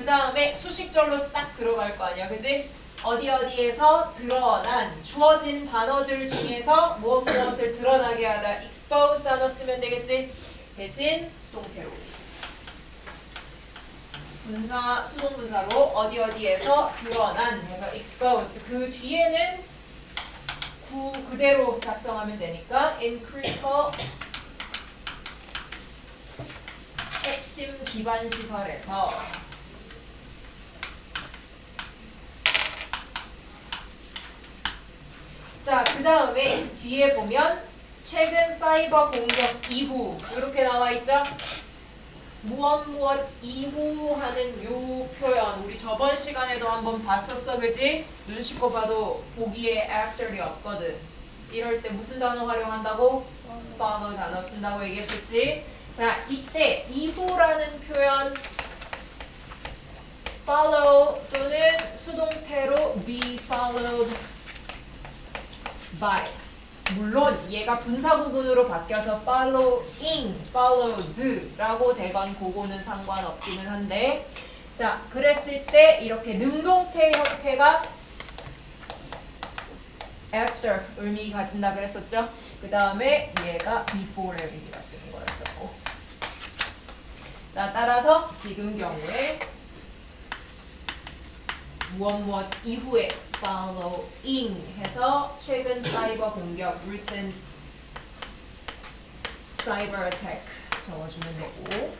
다음에 수식절로 싹 들어갈 거 아니야, 그지? 어디에서 드러난 주어진 단어들 중에서 무엇을 드러나게 하다 expose 단어 쓰면 되겠지? 대신 수동태로 분사, 수동분사로 어디에서 드러난 해서 expose 그 뒤에는 그대로 작성하면 되니까 in critical 핵심 기반 시설에서 자, 그 다음에 뒤에 보면 최근 사이버 공격 이후 이렇게 나와 있죠? 무엇 이후 하는 요 표현 우리 저번 시간에도 한번 봤었어, 그지? 눈 씻고 봐도 보기에 after이 없거든. 이럴 때 무슨 단어 활용한다고? follow 단어 쓴다고 얘기했었지? 자, 이때 이후라는 표현 follow 또는 수동태로 be followed by 물론 얘가 분사구문으로 바뀌어서 following, followed라고 되건 그거는 상관없기는 한데 자, 그랬을 때 이렇게 능동태 형태가 after 의미 가진다 그랬었죠? 그 다음에 얘가 before의 의미 가지는 거였었고 자, 따라서 지금 경우에 무엇 이후에 following 해서 최근 사이버 공격 recent cyber attack 적어주면 되고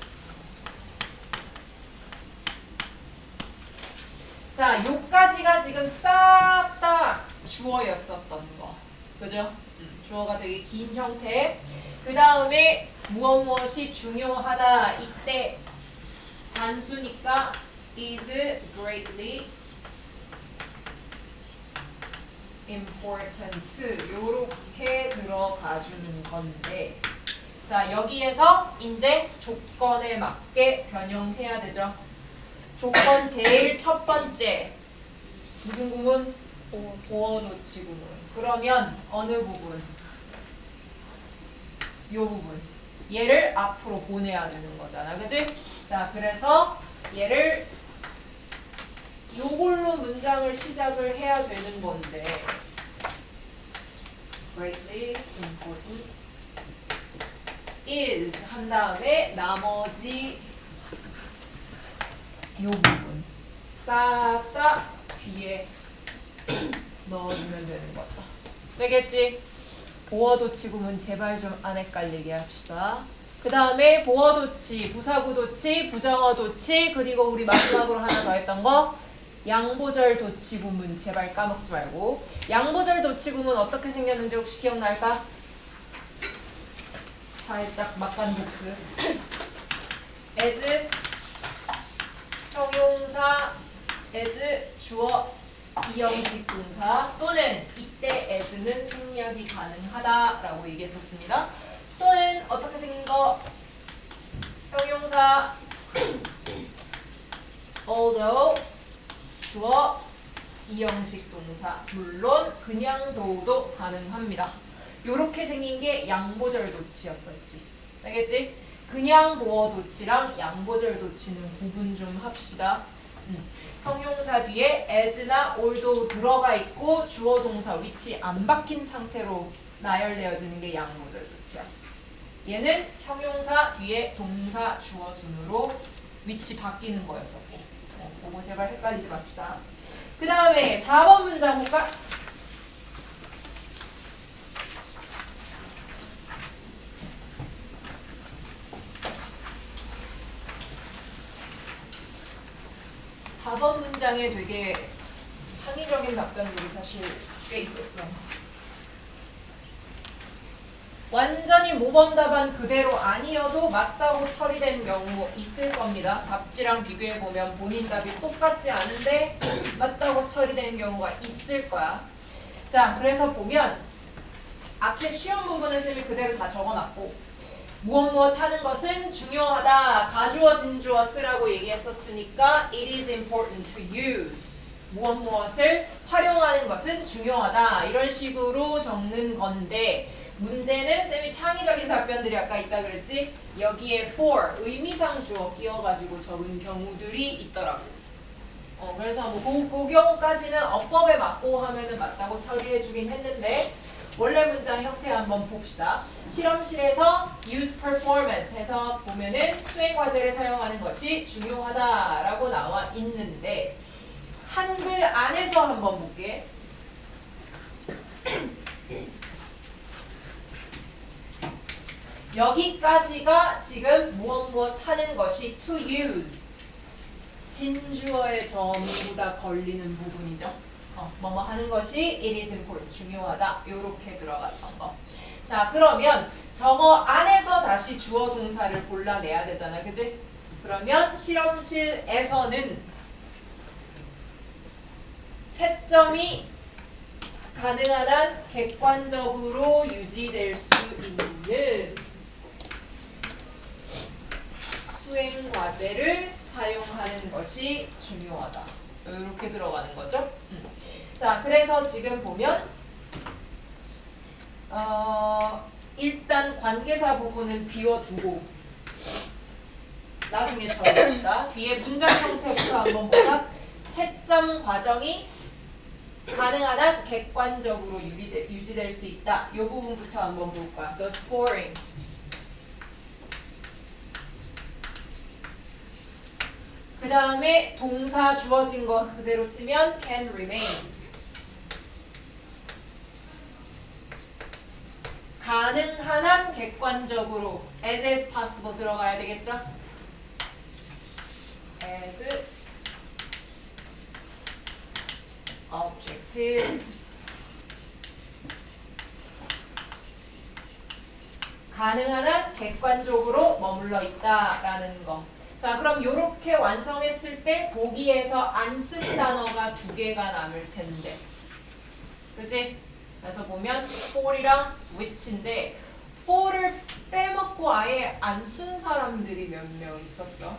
자, 요까지가 지금 싹 다 주어였었던 거 그죠? 주어가 되게 긴 형태 그 다음에 무엇이 중요하다 이때 단수니까 is greatly important 요렇게 들어가 주는 건데 자 여기에서 이제 조건에 맞게 변형해야 되죠. 조건 제일 첫 번째 무슨 구문? 보어도치 구문. 그러면 어느 부분? 요 부분. 얘를 앞으로 보내야 되는 거잖아. 그치? 자 그래서 얘를 요걸로 문장을 시작을 해야 되는 건데 greatly important is 한 다음에 나머지 요 부분 싹 다 뒤에 넣어주면 되는 거죠. 되겠지? 보어도치 구문 제발 좀 안 헷갈리게 합시다. 그 다음에 보어도치, 부사구도치, 부정어도치 그리고 우리 마지막으로 하나 더 했던 거 양보절 도치 구문 제발 까먹지 말고 양보절 도치 구문 어떻게 생겼는지 혹시 기억날까? 살짝 막간복수 as 형용사 as 주어 이형식 동사 또는 이때 as는 생략이 가능하다라고 얘기했었습니다. 또는 어떻게 생긴 거? 형용사 although 주어 이형식 동사 물론 그냥 도도 가능합니다. 요렇게 생긴 게 양보절 도치였었지. 알겠지? 그냥 보어 도치랑 양보절 도치는 구분 좀 합시다. 형용사 뒤에 as나 although 들어가 있고 주어 동사 위치 안 바뀐 상태로 나열되어지는 게 양보절 도치야. 얘는 형용사 뒤에 동사 주어 순으로 위치 바뀌는 거였었고 그거 제발 헷갈리지 맙시다. 그 다음에 4번 문장 볼까? (4번) 문장에 되게 창의적인 답변들이 사실 꽤 있었어. 완전히 모범 답안 그대로 아니어도 맞다고 처리된 경우 있을 겁니다. 답지랑 비교해보면 본인 답이 똑같지 않은데 맞다고 처리된 경우가 있을 거야. 자, 그래서 보면 앞에 쉬운 부분을 쌤이 그대로 다 적어놨고 무엇 하는 것은 중요하다. 가주어 진주어 쓰라고 얘기했었으니까 it is important to use. 무엇을 활용하는 것은 중요하다. 이런 식으로 적는 건데 문제는 쌤이 창의적인 답변들이 아까 있다 그랬지? 여기에 for 의미상 주어 끼워가지고 적은 경우들이 있더라고. 그래서 뭐 그 경우까지는 어법에 맞고 하면은 맞다고 처리해주긴 했는데 원래 문장 형태 한번 봅시다. 실험실에서 use performance 해서 보면은 수행 과제를 사용하는 것이 중요하다라고 나와 있는데 한글 안에서 한번 볼게. 여기까지가 지금 무엇 하는 것이 to use 진주어의 점보다 걸리는 부분이죠. 뭐뭐 하는 것이 it is important 중요하다 요렇게 들어갔던 거. 자 그러면 저거 안에서 다시 주어 동사를 골라내야 되잖아, 그지? 그러면 실험실에서는 채점이 가능한 한 객관적으로 유지될 수 있는 수행 과제를 사용하는 것이 중요하다. 이렇게 들어가는 거죠. 자, 그래서 지금 보면 일단 관계사 부분은 비워두고 나중에 적어봅시다. 뒤에 문장 형태부터 한번 보자. 채점 과정이 가능한 한 객관적으로 유지될 수 있다. 이 부분부터 한번 볼 거야. The scoring. 그 다음에 동사 주어진 거 그대로 쓰면 can remain. 가능한 한 객관적으로 as possible 들어가야 되겠죠? as objective 가능한 한 객관적으로 머물러 있다라는 거. 자, 그럼 이렇게 완성했을 때 보기에서 안 쓴 단어가 2개가 남을 텐데. 그치? 그래서 보면 for이랑 which인데 for를 빼먹고 아예 안 쓴 사람들이 몇 명 있었어.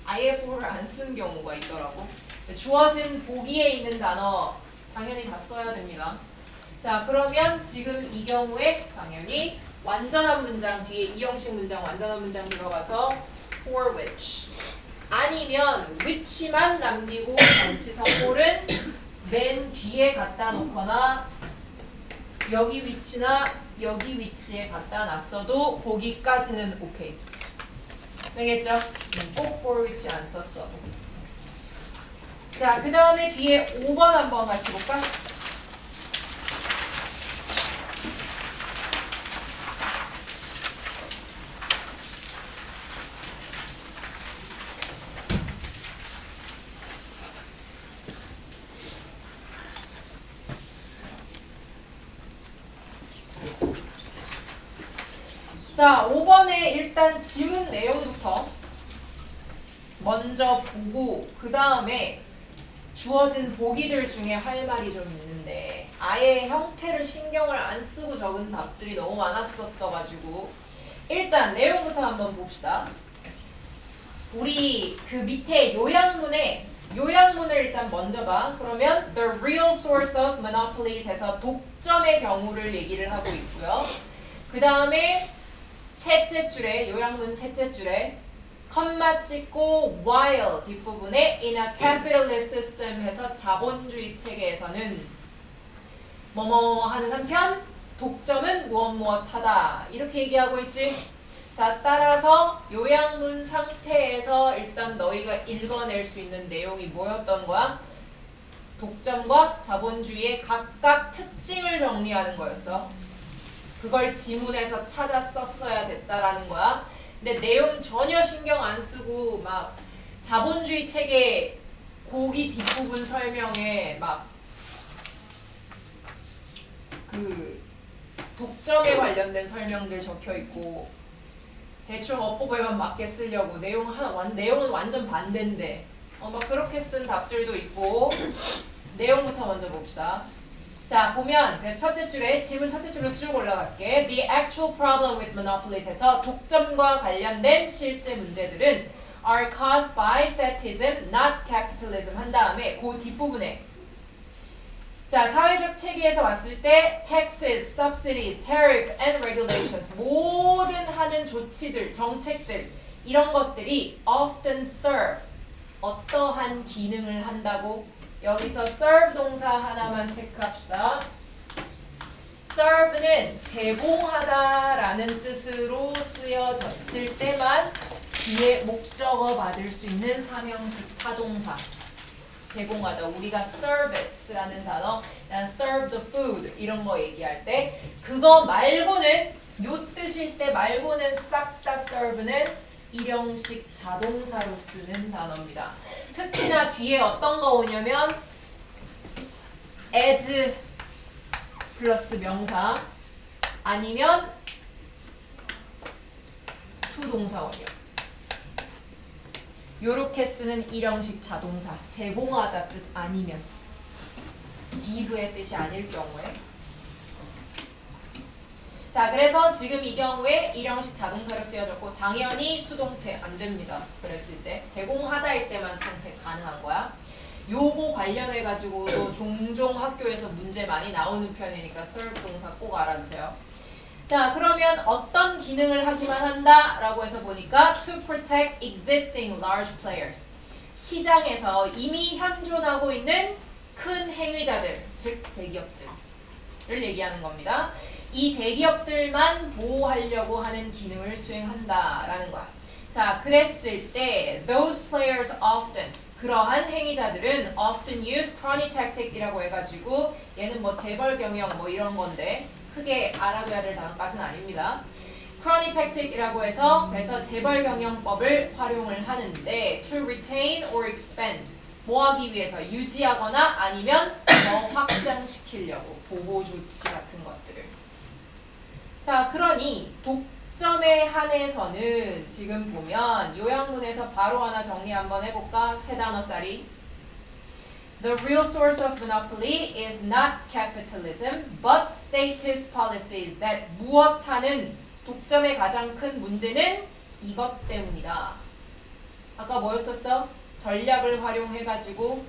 아예 for를 안 쓴 경우가 있더라고. 주어진 보기에 있는 단어 당연히 다 써야 됩니다. 자, 그러면 지금 이 경우에 당연히 완전한 문장 뒤에 이형식 문장 완전한 문장 들어가서 for which 아니면 which만 남기고 전치사 for은 맨 뒤에 갖다 놓거나 여기 위치나 여기 위치에 갖다 놨어도 보기까지는 오케이. 되겠죠? 꼭 for which 안 썼어도. 자, 그 다음에 뒤에 5번 한번 같이 볼까? 자, 5번에 일단 지문 내용부터 먼저 보고 그 다음에 주어진 보기들 중에 할 말이 좀 있는데 아예 형태를 신경을 안 쓰고 적은 답들이 너무 많았었어가지고 일단 내용부터 한번 봅시다. 우리 그 밑에 요약문을 일단 먼저 봐. 그러면 the real source of monopolies 해서 독점의 경우를 얘기를 하고 있고요. 그 다음에 셋째 줄에 요약문 셋째 줄에 컴마 찍고 while 뒷부분에 in a capitalist system 해서 자본주의 체계에서는 뭐뭐 하는 한편 독점은 무엇 하다 이렇게 얘기하고 있지. 자, 따라서 요약문 상태에서 일단 너희가 읽어낼 수 있는 내용이 뭐였던 거야? 독점과 자본주의의 각각 특징을 정리하는 거였어. 그걸 지문에서 찾아 썼어야 됐다라는 거야. 근데 내용 전혀 신경 안 쓰고 막 자본주의 체계 고기 뒷부분 설명에 막 그 독점에 관련된 설명들 적혀 있고 대충 어법에만 맞게 쓰려고 내용은 완전 반대인데 막 그렇게 쓴 답들도 있고 내용부터 먼저 봅시다. 자, 보면 그래서 첫째 줄에 지문 첫째 줄로 쭉 올라갈게. The actual problem with monopolies 에서 독점과 관련된 실제 문제들은 are caused by statism, not capitalism 한 다음에 그 뒷부분에 자, 사회적 체계에서 봤을 때 taxes, subsidies, tariff and regulations 모든 하는 조치들, 정책들 이런 것들이 often serve 어떠한 기능을 한다고? 여기서 serve 동사 하나만 체크합시다. serve는 제공하다라는 뜻으로 쓰여졌을 때만 뒤에 목적어 받을 수 있는 삼형식 타동사. 제공하다. 우리가 service라는 단어, serve the food 이런 거 얘기할 때 그거 말고는 요 뜻일 때 말고는 싹 다 serve는 일형식 자동사로 쓰는 단어입니다. 특히나 뒤에 어떤 거 오냐면 as 플러스 명사 아니면 to 동사원이요. 요렇게 쓰는 일형식 자동사 제공하다 뜻 아니면 give의 뜻이 아닐 경우에 자 그래서 지금 이 경우에 일형식 자동사로 쓰여졌고 당연히 수동태 안 됩니다. 그랬을 때 제공하다일 때만 수동태 가능한 거야. 요거 관련해 가지고도 종종 학교에서 문제 많이 나오는 편이니까 serve 동사 꼭 알아두세요. 자 그러면 어떤 기능을 하기만 한다 라고 해서 보니까 to protect existing large players 시장에서 이미 현존하고 있는 큰 행위자들 즉 대기업들을 얘기하는 겁니다. 이 대기업들만 보호하려고 하는 기능을 수행한다 라는 거야. 자 그랬을 때 those players often 그러한 행위자들은 often use crony tactic 이라고 해가지고 얘는 뭐 재벌 경영 뭐 이런 건데 크게 알아둬야 될 단어까지는 아닙니다. crony tactic 이라고 해서 그래서 재벌 경영법을 활용을 하는데 to retain or expand 뭐 하기 위해서 유지하거나 아니면 더 확장시키려고 보호 조치 같은 것들을 자 그러니 독점에 한해서는 지금 보면 요약문에서 바로 하나 정리 한번 해볼까? 세 단어짜리 The real source of monopoly is not capitalism, but statist policies that 무엇하는 독점의 가장 큰 문제는 이것 때문이다. 아까 뭐였었어? 전략을 활용해가지고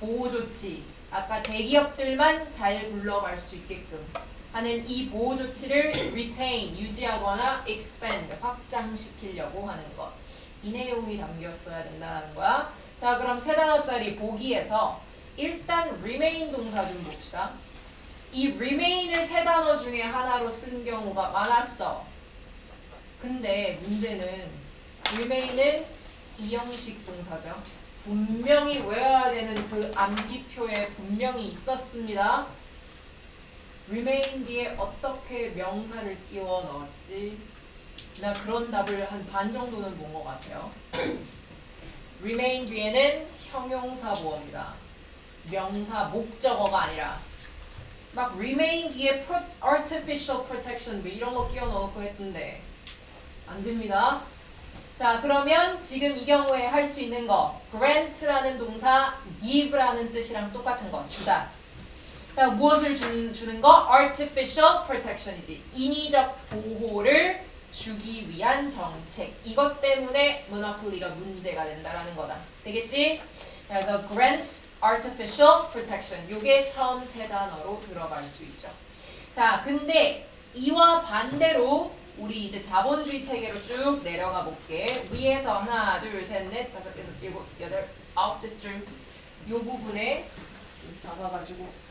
보호조치, 아까 대기업들만 잘 굴러갈 수 있게끔 하는 이 보호조치를 retain, 유지하거나 expand, 확장시키려고 하는 것. 이 내용이 담겼어야 된다는 거야. 자 그럼 세 단어짜리 보기에서 일단 remain 동사 좀 봅시다. 이 remain을 세 단어 중에 하나로 쓴 경우가 많았어. 근데 문제는 remain은 이형식 동사죠. 분명히 외워야 되는 그 암기표에 분명히 있었습니다. remain 뒤에 어떻게 명사를 끼워 넣었지? 나 그런 답을 한 반 정도는 본 것 같아요. remain 뒤에는 형용사 보어입니다. 명사 목적어가 아니라 막 remain 뒤에 artificial protection 뭐 이런 거 끼워 넣고 했던데 안 됩니다. 자 그러면 지금 이 경우에 할 수 있는 거 grant라는 동사 give라는 뜻이랑 똑같은 거 주다. 자 무엇을 주는 거? artificial protection이지. 인위적 보호를 주기 위한 정책. 이것 때문에 monopoly가 문제가 된다라는 거다. 되겠지? 그래서 grant, artificial protection. 요게 처음 세 단어로 들어갈 수 있죠. 자, 근데 이와 반대로 우리 이제 자본주의 체계로 쭉 내려가 볼게. 위에서 하나, 둘, 셋, 넷, 다섯, 여섯, 일곱, 여덟, 아홉째 줄. 요 부분에 잡아가지고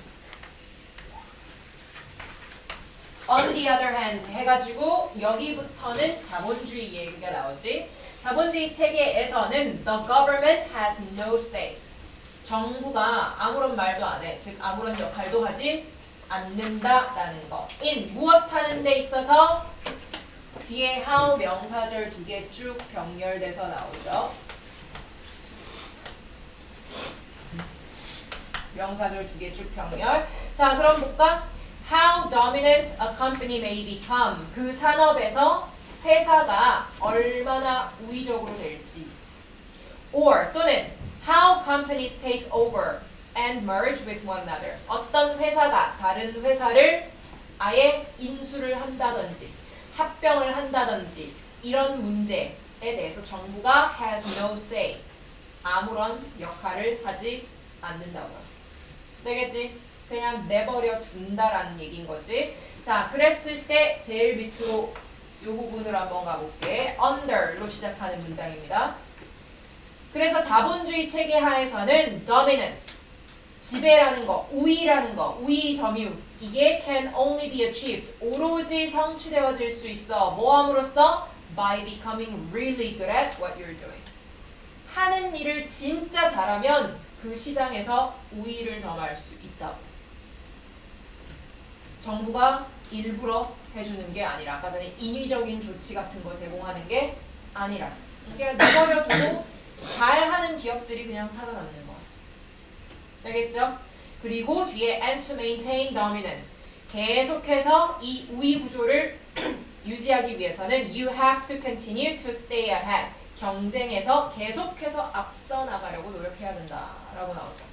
on the other hand 해가지고 여기부터는 자본주의 얘기가 나오지. 자본주의 체계에서는 the government has no say. 정부가 아무런 말도 안 해. 즉 아무런 역할도 하지 않는다라는 거. in 무엇 하는 데 있어서 뒤에 how 명사절 두 개 쭉 병렬돼서 나오죠. 명사절 두 개 쭉 병렬. 자 그럼 볼까? How dominant a company may become. 그 산업에서 회사가 얼마나 우위적으로 될지. Or 또는 how companies take over and merge with one another. 어떤 회사가 다른 회사를 아예 인수를 한다든지 합병을 한다든지 이런 문제에 대해서 정부가 has no say. 아무런 역할을 하지 않는다고요. 되겠지? 그냥 내버려 둔다라는 얘기인 거지. 자, 그랬을 때 제일 밑으로 이 부분으로 한번 가볼게. under로 시작하는 문장입니다. 그래서 자본주의 체계 하에서는 dominance, 지배라는 거, 우위라는 거, 우위 점유 이게 can only be achieved, 오로지 성취되어질 수 있어. 뭐 함으로써? By becoming really good at what you're doing. 하는 일을 진짜 잘하면 그 시장에서 우위를 점할 수 있다고. 정부가 일부러 해주는 게 아니라, 아까 전에 인위적인 조치 같은 거 제공하는 게 아니라, 그냥 내버려두고 잘하는 기업들이 그냥 살아남는 거야. 알겠죠? 그리고 뒤에 and to maintain dominance, 계속해서 이 우위 구조를 유지하기 위해서는 you have to continue to stay ahead, 경쟁에서 계속해서 앞서 나가려고 노력해야 된다라고 나오죠.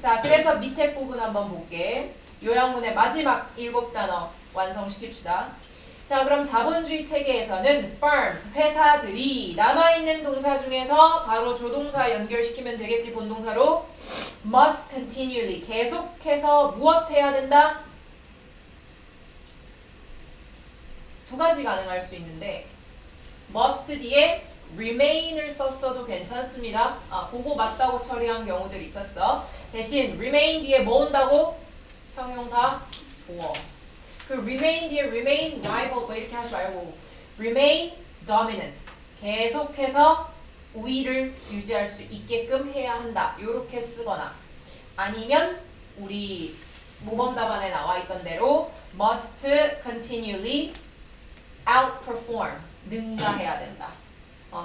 자, 그래서 밑에 부분 한번 볼게. 요양문의 마지막 7단어 완성시킵시다. 자, 그럼 자본주의 체계에서는 firms, 회사들이 남아있는 동사 중에서 바로 조동사 연결시키면 되겠지, 본동사로. must continually, 계속해서 무엇 해야 된다? 두 가지 가능할 수 있는데 must 뒤에 remain을 썼어도 괜찮습니다. 그거 맞다고 처리한 경우들이 있었어. 대신 remain 뒤에 뭐 온다고? 형용사 보어. 그 remain 뒤에 remain rival 뭐 이렇게 하지 말고 remain dominant, 계속해서 우위를 유지할 수 있게끔 해야 한다, 요렇게 쓰거나, 아니면 우리 모범 답안에 나와 있던 대로 must continually outperform, 능가해야 된다.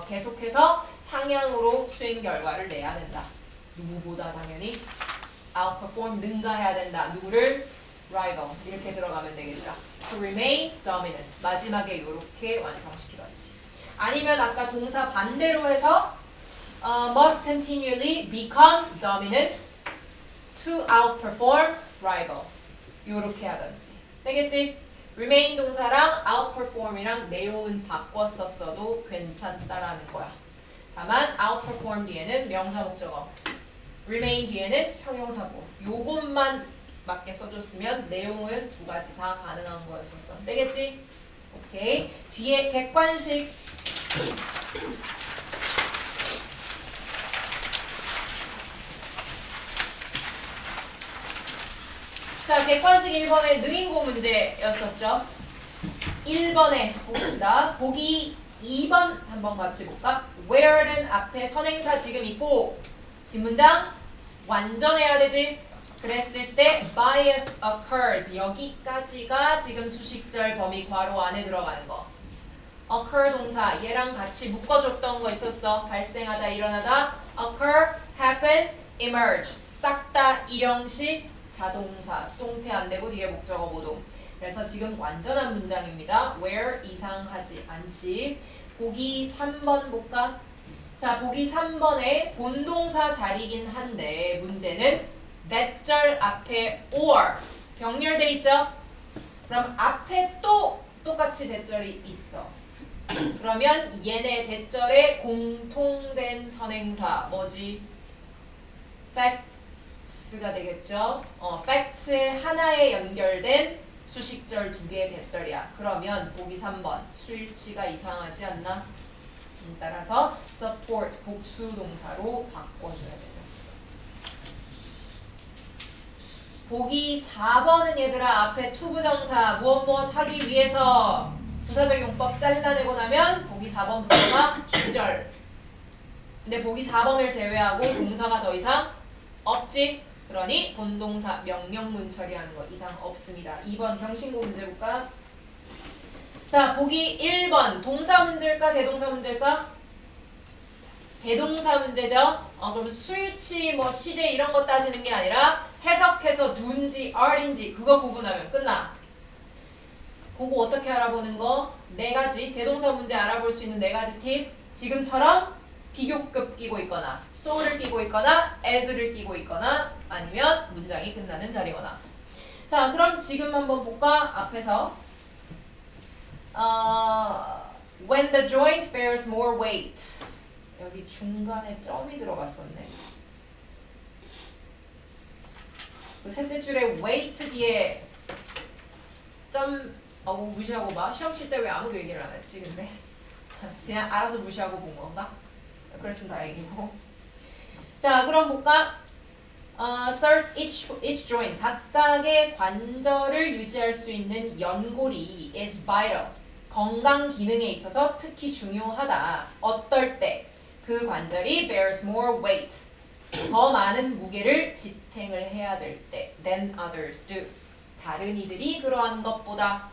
계속해서 상향으로 수행 결과를 내야 된다. 누구보다 당연히 outperform, 능가해야 된다. 누구를? rival. 이렇게 들어가면 되겠죠. To remain dominant. 마지막에 이렇게 완성시키던지. 아니면 아까 동사 반대로 해서 must continually become dominant to outperform rival. 이렇게 하던지. 되겠지? remain 동사랑 outperform이랑 내용은 바꿔 썼어도 괜찮다라는 거야. 다만 outperform 뒤에는 명사 목적어, remain 뒤에는 형용사고, 요것만 맞게 써줬으면 내용은 두 가지 다 가능한 거였었어. 되겠지? 오케이. 뒤에 객관식. 자, 객관식 1번의 능인고 문제였었죠. 1번에 봅시다. 보기 2번 한번 같이 볼까? where는 앞에 선행사 지금 있고 뒷문장 완전해야 되지. 그랬을 때 bias occurs, 여기까지가 지금 수식절 범위 괄호 안에 들어가는 거. occur 동사 얘랑 같이 묶어줬던 거 있었어. 발생하다, 일어나다. occur, happen, emerge. 싹 다 일형식 자동사, 수동태 안 되고 뒤에 목적어 보동. 그래서 지금 완전한 문장입니다. where 이상하지 않지. 보기 3번 볼까? 자, 보기 3번에 본동사 자리긴 한데 문제는 대절 앞에 or 병렬돼 있죠? 그럼 앞에 또 똑같이 대절이 있어. 그러면 얘네 대절의 공통된 선행사 뭐지? facts가 되겠죠? facts 하나에 연결된 수식절 두 개의 대절이야. 그러면 보기 3번 수일치가 이상하지 않나? 따라서 support 복수 동사로 바꿔줘야 되죠. 보기 4번은 얘들아 앞에 투부정사 무엇 하기 위해서 부사적 용법 잘라내고 나면 보기 4번부터가 주절. 근데 보기 4번을 제외하고 동사가 더 이상 없지. 그러니 본동사 명령문 처리하는 거 이상 없습니다. 2번 경신고 문제 볼까? 자, 보기 1번 동사 문제일까 대동사 문제일까? 대동사 문제죠. 그럼 수일치 뭐 시제 이런 거 따지는 게 아니라 해석해서 둔지 are인지 그거 구분하면 끝나. 그거 어떻게 알아보는 거? 네 가지 대동사 문제 알아볼 수 있는 네 가지 팁. 지금처럼 비교급 끼고 있거나 so를 끼고 있거나 as를 끼고 있거나 아니면 문장이 끝나는 자리거나. 자, 그럼 지금 한번 볼까? 앞에서 when the joint bears more weight. 여기 중간에 점이 들어갔었네. 그 셋째 줄에 weight 뒤에 점 무시하고 봐. 시험 칠 때 왜 아무도 얘기를 안 했지 근데? 그냥 알아서 무시하고 본 건가? 그랬으면 다행이고. 자, 그럼 볼까? Assert each joint. 각각의 관절을 유지할 수 있는 연골이 is vital. 건강 기능에 있어서 특히 중요하다. 어떨 때? 그 관절이 bears more weight. 더 많은 무게를 지탱을 해야 될 때 than others do. 다른 이들이 그러한 것보다.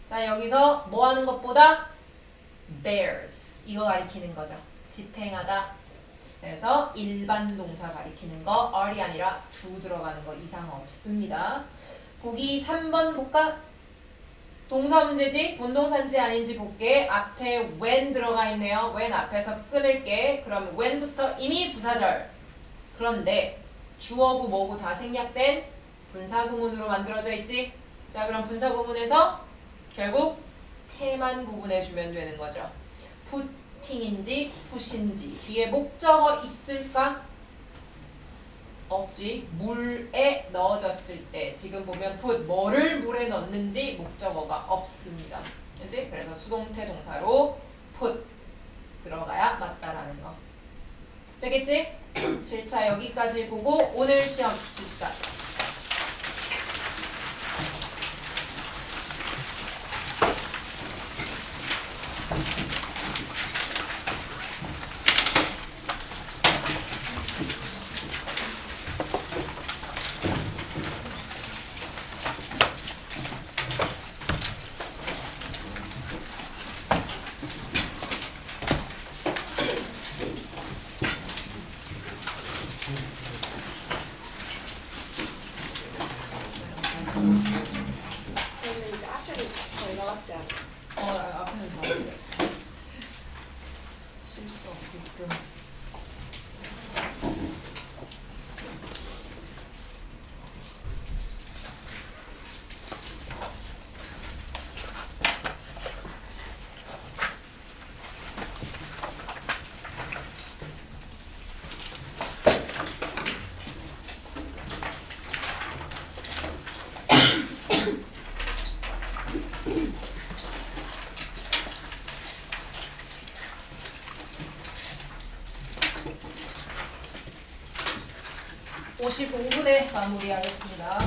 자, 여기서 뭐 하는 것보다? bears. 이거 가리키는 거죠. 지탱하다. 그래서 일반 동사 가리키는 거 are이 아니라 do 들어가는 거 이상 없습니다. 보기 3번 볼까? 동사 문제지? 본동사인지 아닌지 볼게. 앞에 when 들어가 있네요. when 앞에서 끊을게. 그럼 when부터 이미 부사절. 그런데 주어구 뭐구 다 생략된 분사구문으로 만들어져 있지? 자, 그럼 분사구문에서 결국 태만 구분해주면 되는 거죠. putting인지 push인지 뒤에 목적어 있을까? 없지. 물에 넣어졌을 때 지금 보면 put 뭐를 물에 넣는지 목적어가 없습니다. 그치? 그래서 수동태 동사로 put 들어가야 맞다라는 거. 되겠지? 7차 여기까지 보고 오늘 시험 칩시다. 그러면 이제 앞에는 잘 나왔지 않아? 앞에는 다 실수 없게끔. (55분에) 마무리하겠습니다.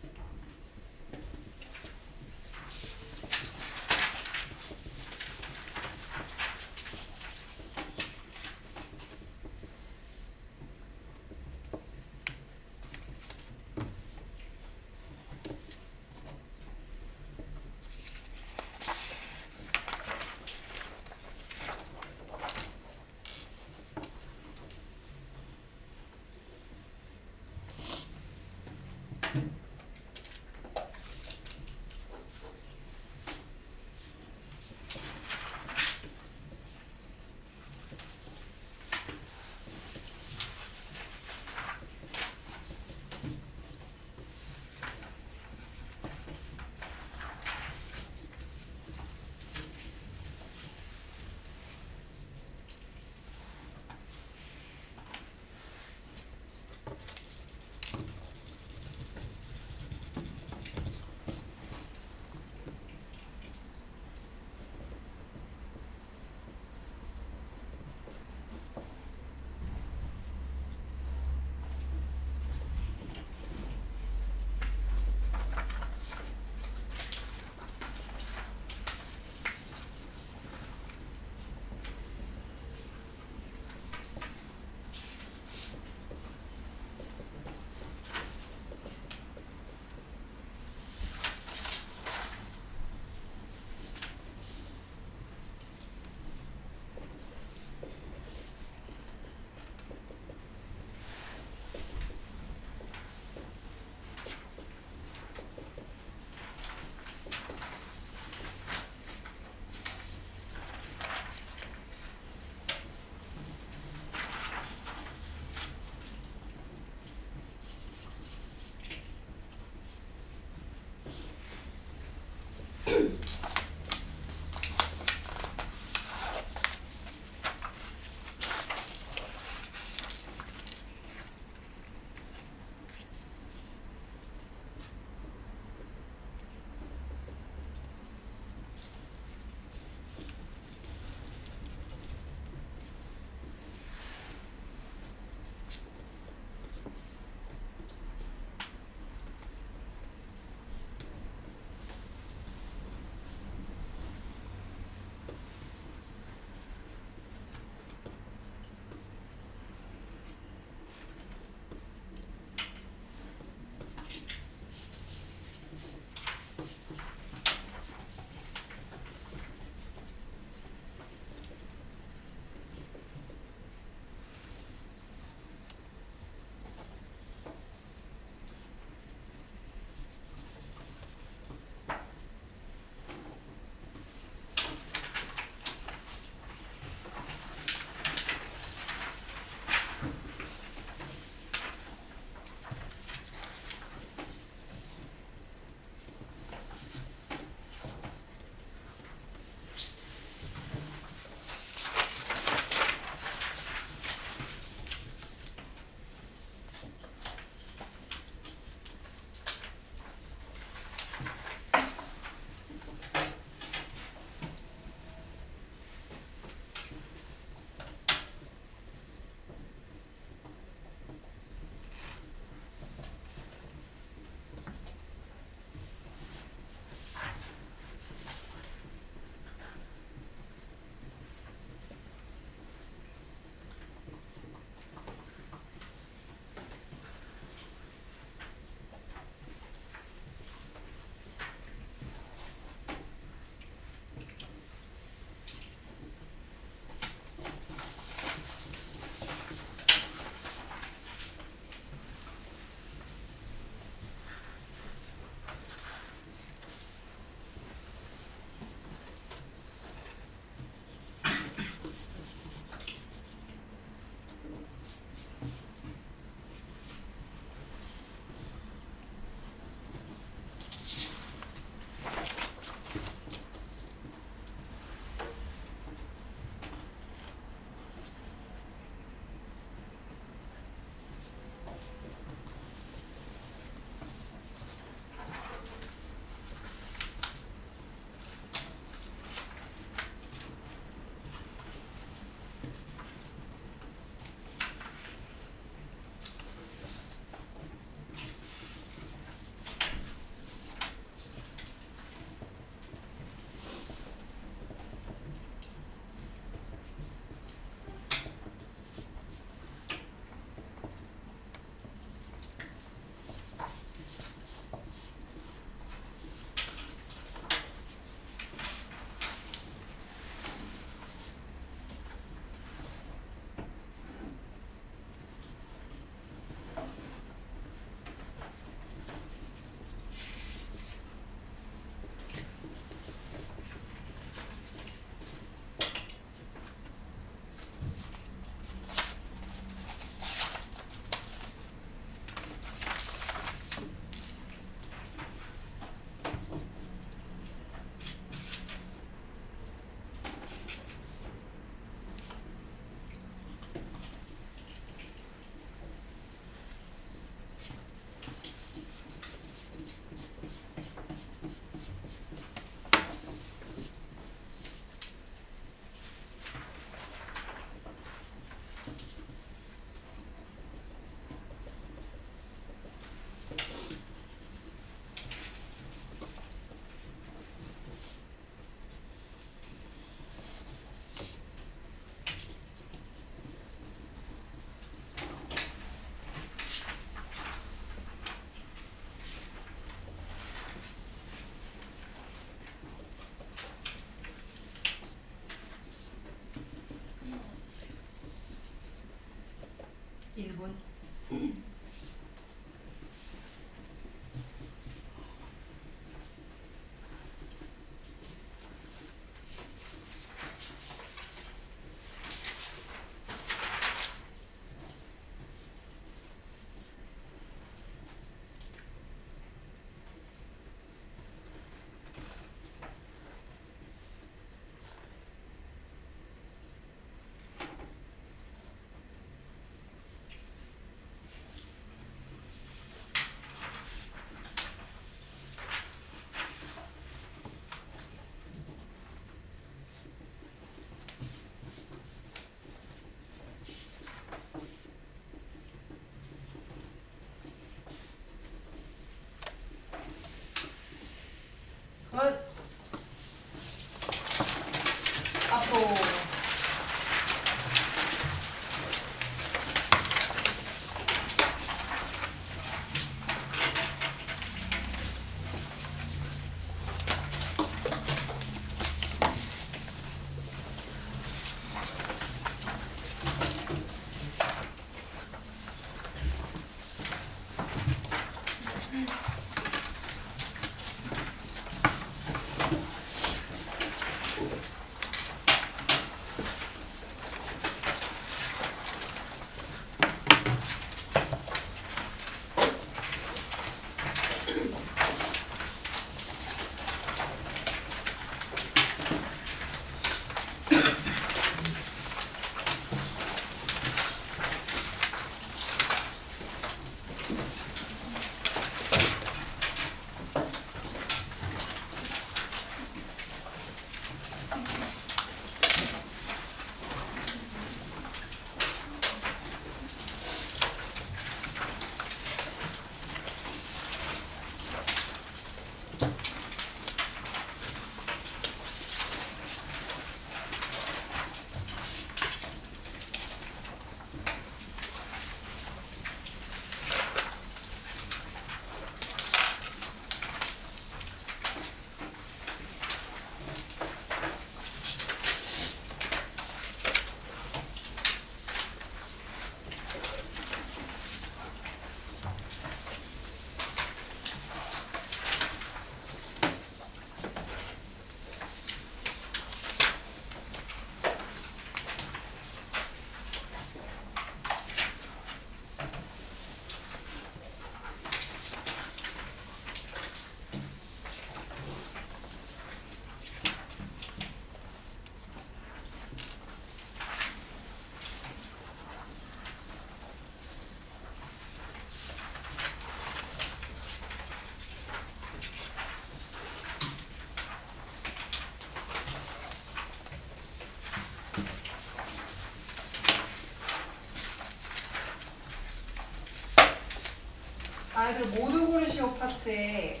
아이들 모두 고르시오 파트에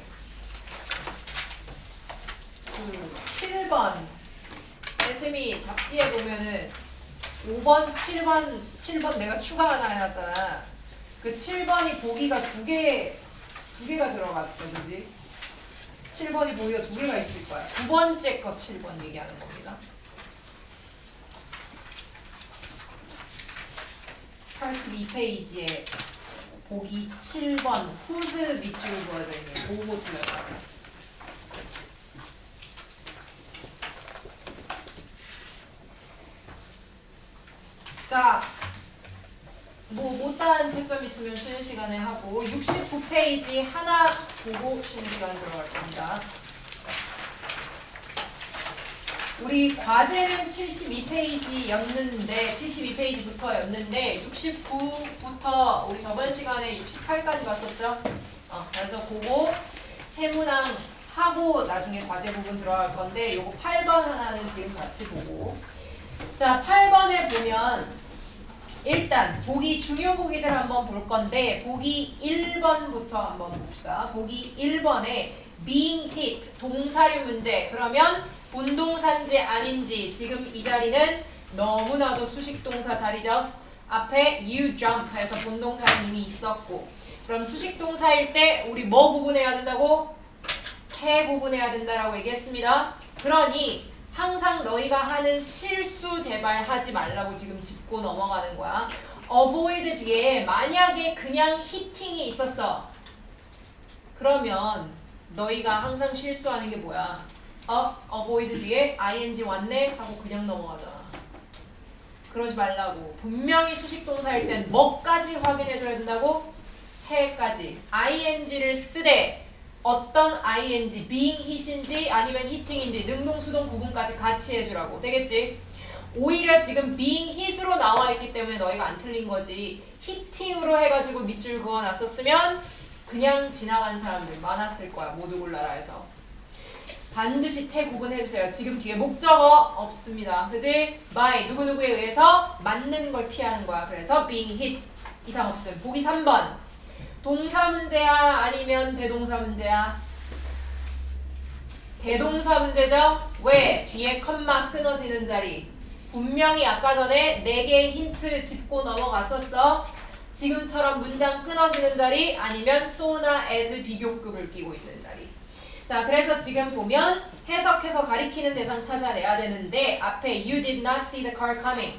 그 7번 에스미 답지에 보면은 5번, 7번 내가 추가 하나 해놨잖아. 그 7번이 보기가 두 개가 들어갔어, 그지? 7번이 보기가 두 개가 있을 거야. 두 번째 거 7번 얘기하는 겁니다. 82페이지에 보기 7번 whose 밑줄을 그어져 있는 보고 틀렸다고. 자, 뭐 못다한 채점 있으면 쉬는 시간에 하고 69페이지 하나 보고 쉬는 시간 들어갈 겁니다. 우리 과제는 72페이지였는데 72페이지부터였는데 69부터 우리 저번 시간에 68까지 봤었죠? 그래서 그거 세문항 하고 나중에 과제 부분 들어갈 건데 요거 8번 하나는 지금 같이 보고 자 8번에 보면 일단 보기 중요 보기들 한번 볼 건데 보기 1번부터 한번 봅시다. 보기 1번에 being hit 동사류 문제 그러면 본동사인지 아닌지 지금 이 자리는 너무나도 수식동사 자리죠. 앞에 you jump 해서 본동사는 이미 있었고 그럼 수식동사일 때 우리 뭐 구분해야 된다고? 해 구분해야 된다라고 얘기했습니다. 그러니 항상 너희가 하는 실수 제발 하지 말라고 지금 짚고 넘어가는 거야. avoid 뒤에 만약에 그냥 hitting이 있었어. 그러면 너희가 항상 실수하는 게 뭐야? avoid 뒤에 ing 왔네? 하고 그냥 넘어가잖아. 그러지 말라고. 분명히 수식동사일 땐 뭐까지 확인해줘야 된다고? 해까지. ing를 쓰되 어떤 ing, being hit인지 아니면 hitting인지 능동수동 구분까지 같이 해주라고. 되겠지? 오히려 지금 being hit으로 나와 있기 때문에 너희가 안 틀린 거지. hitting으로 해가지고 밑줄 그어놨었으면 그냥 지나간 사람들 많았을 거야. 모두 골라라 해서. 반드시 태 구분해주세요. 지금 뒤에 목적어 없습니다. 그지? by 누구누구에 의해서 맞는 걸 피하는 거야. 그래서 being hit 이상 없음. 보기 3번. 동사 문제야? 아니면 대동사 문제야? 대동사 문제죠? 왜? 뒤에 컴마 끊어지는 자리. 분명히 아까 전에 4개의 힌트 짚고 넘어갔었어. 지금처럼 문장 끊어지는 자리 아니면 so나 as 비교급을 끼고 있는 자리. 자, 그래서 지금 보면 해석해서 가리키는 대상 찾아내야 되는데 앞에 you did not see the car coming.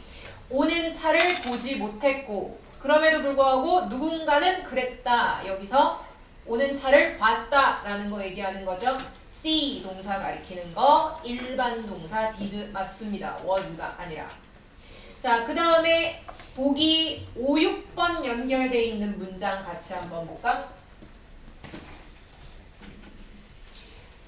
오는 차를 보지 못했고 그럼에도 불구하고 누군가는 그랬다. 여기서 오는 차를 봤다라는 거 얘기하는 거죠. see 동사 가리키는 거 일반 동사 did 맞습니다. was가 아니라. 자, 그 다음에 보기 5, 6번 연결되어 있는 문장 같이 한번 볼까?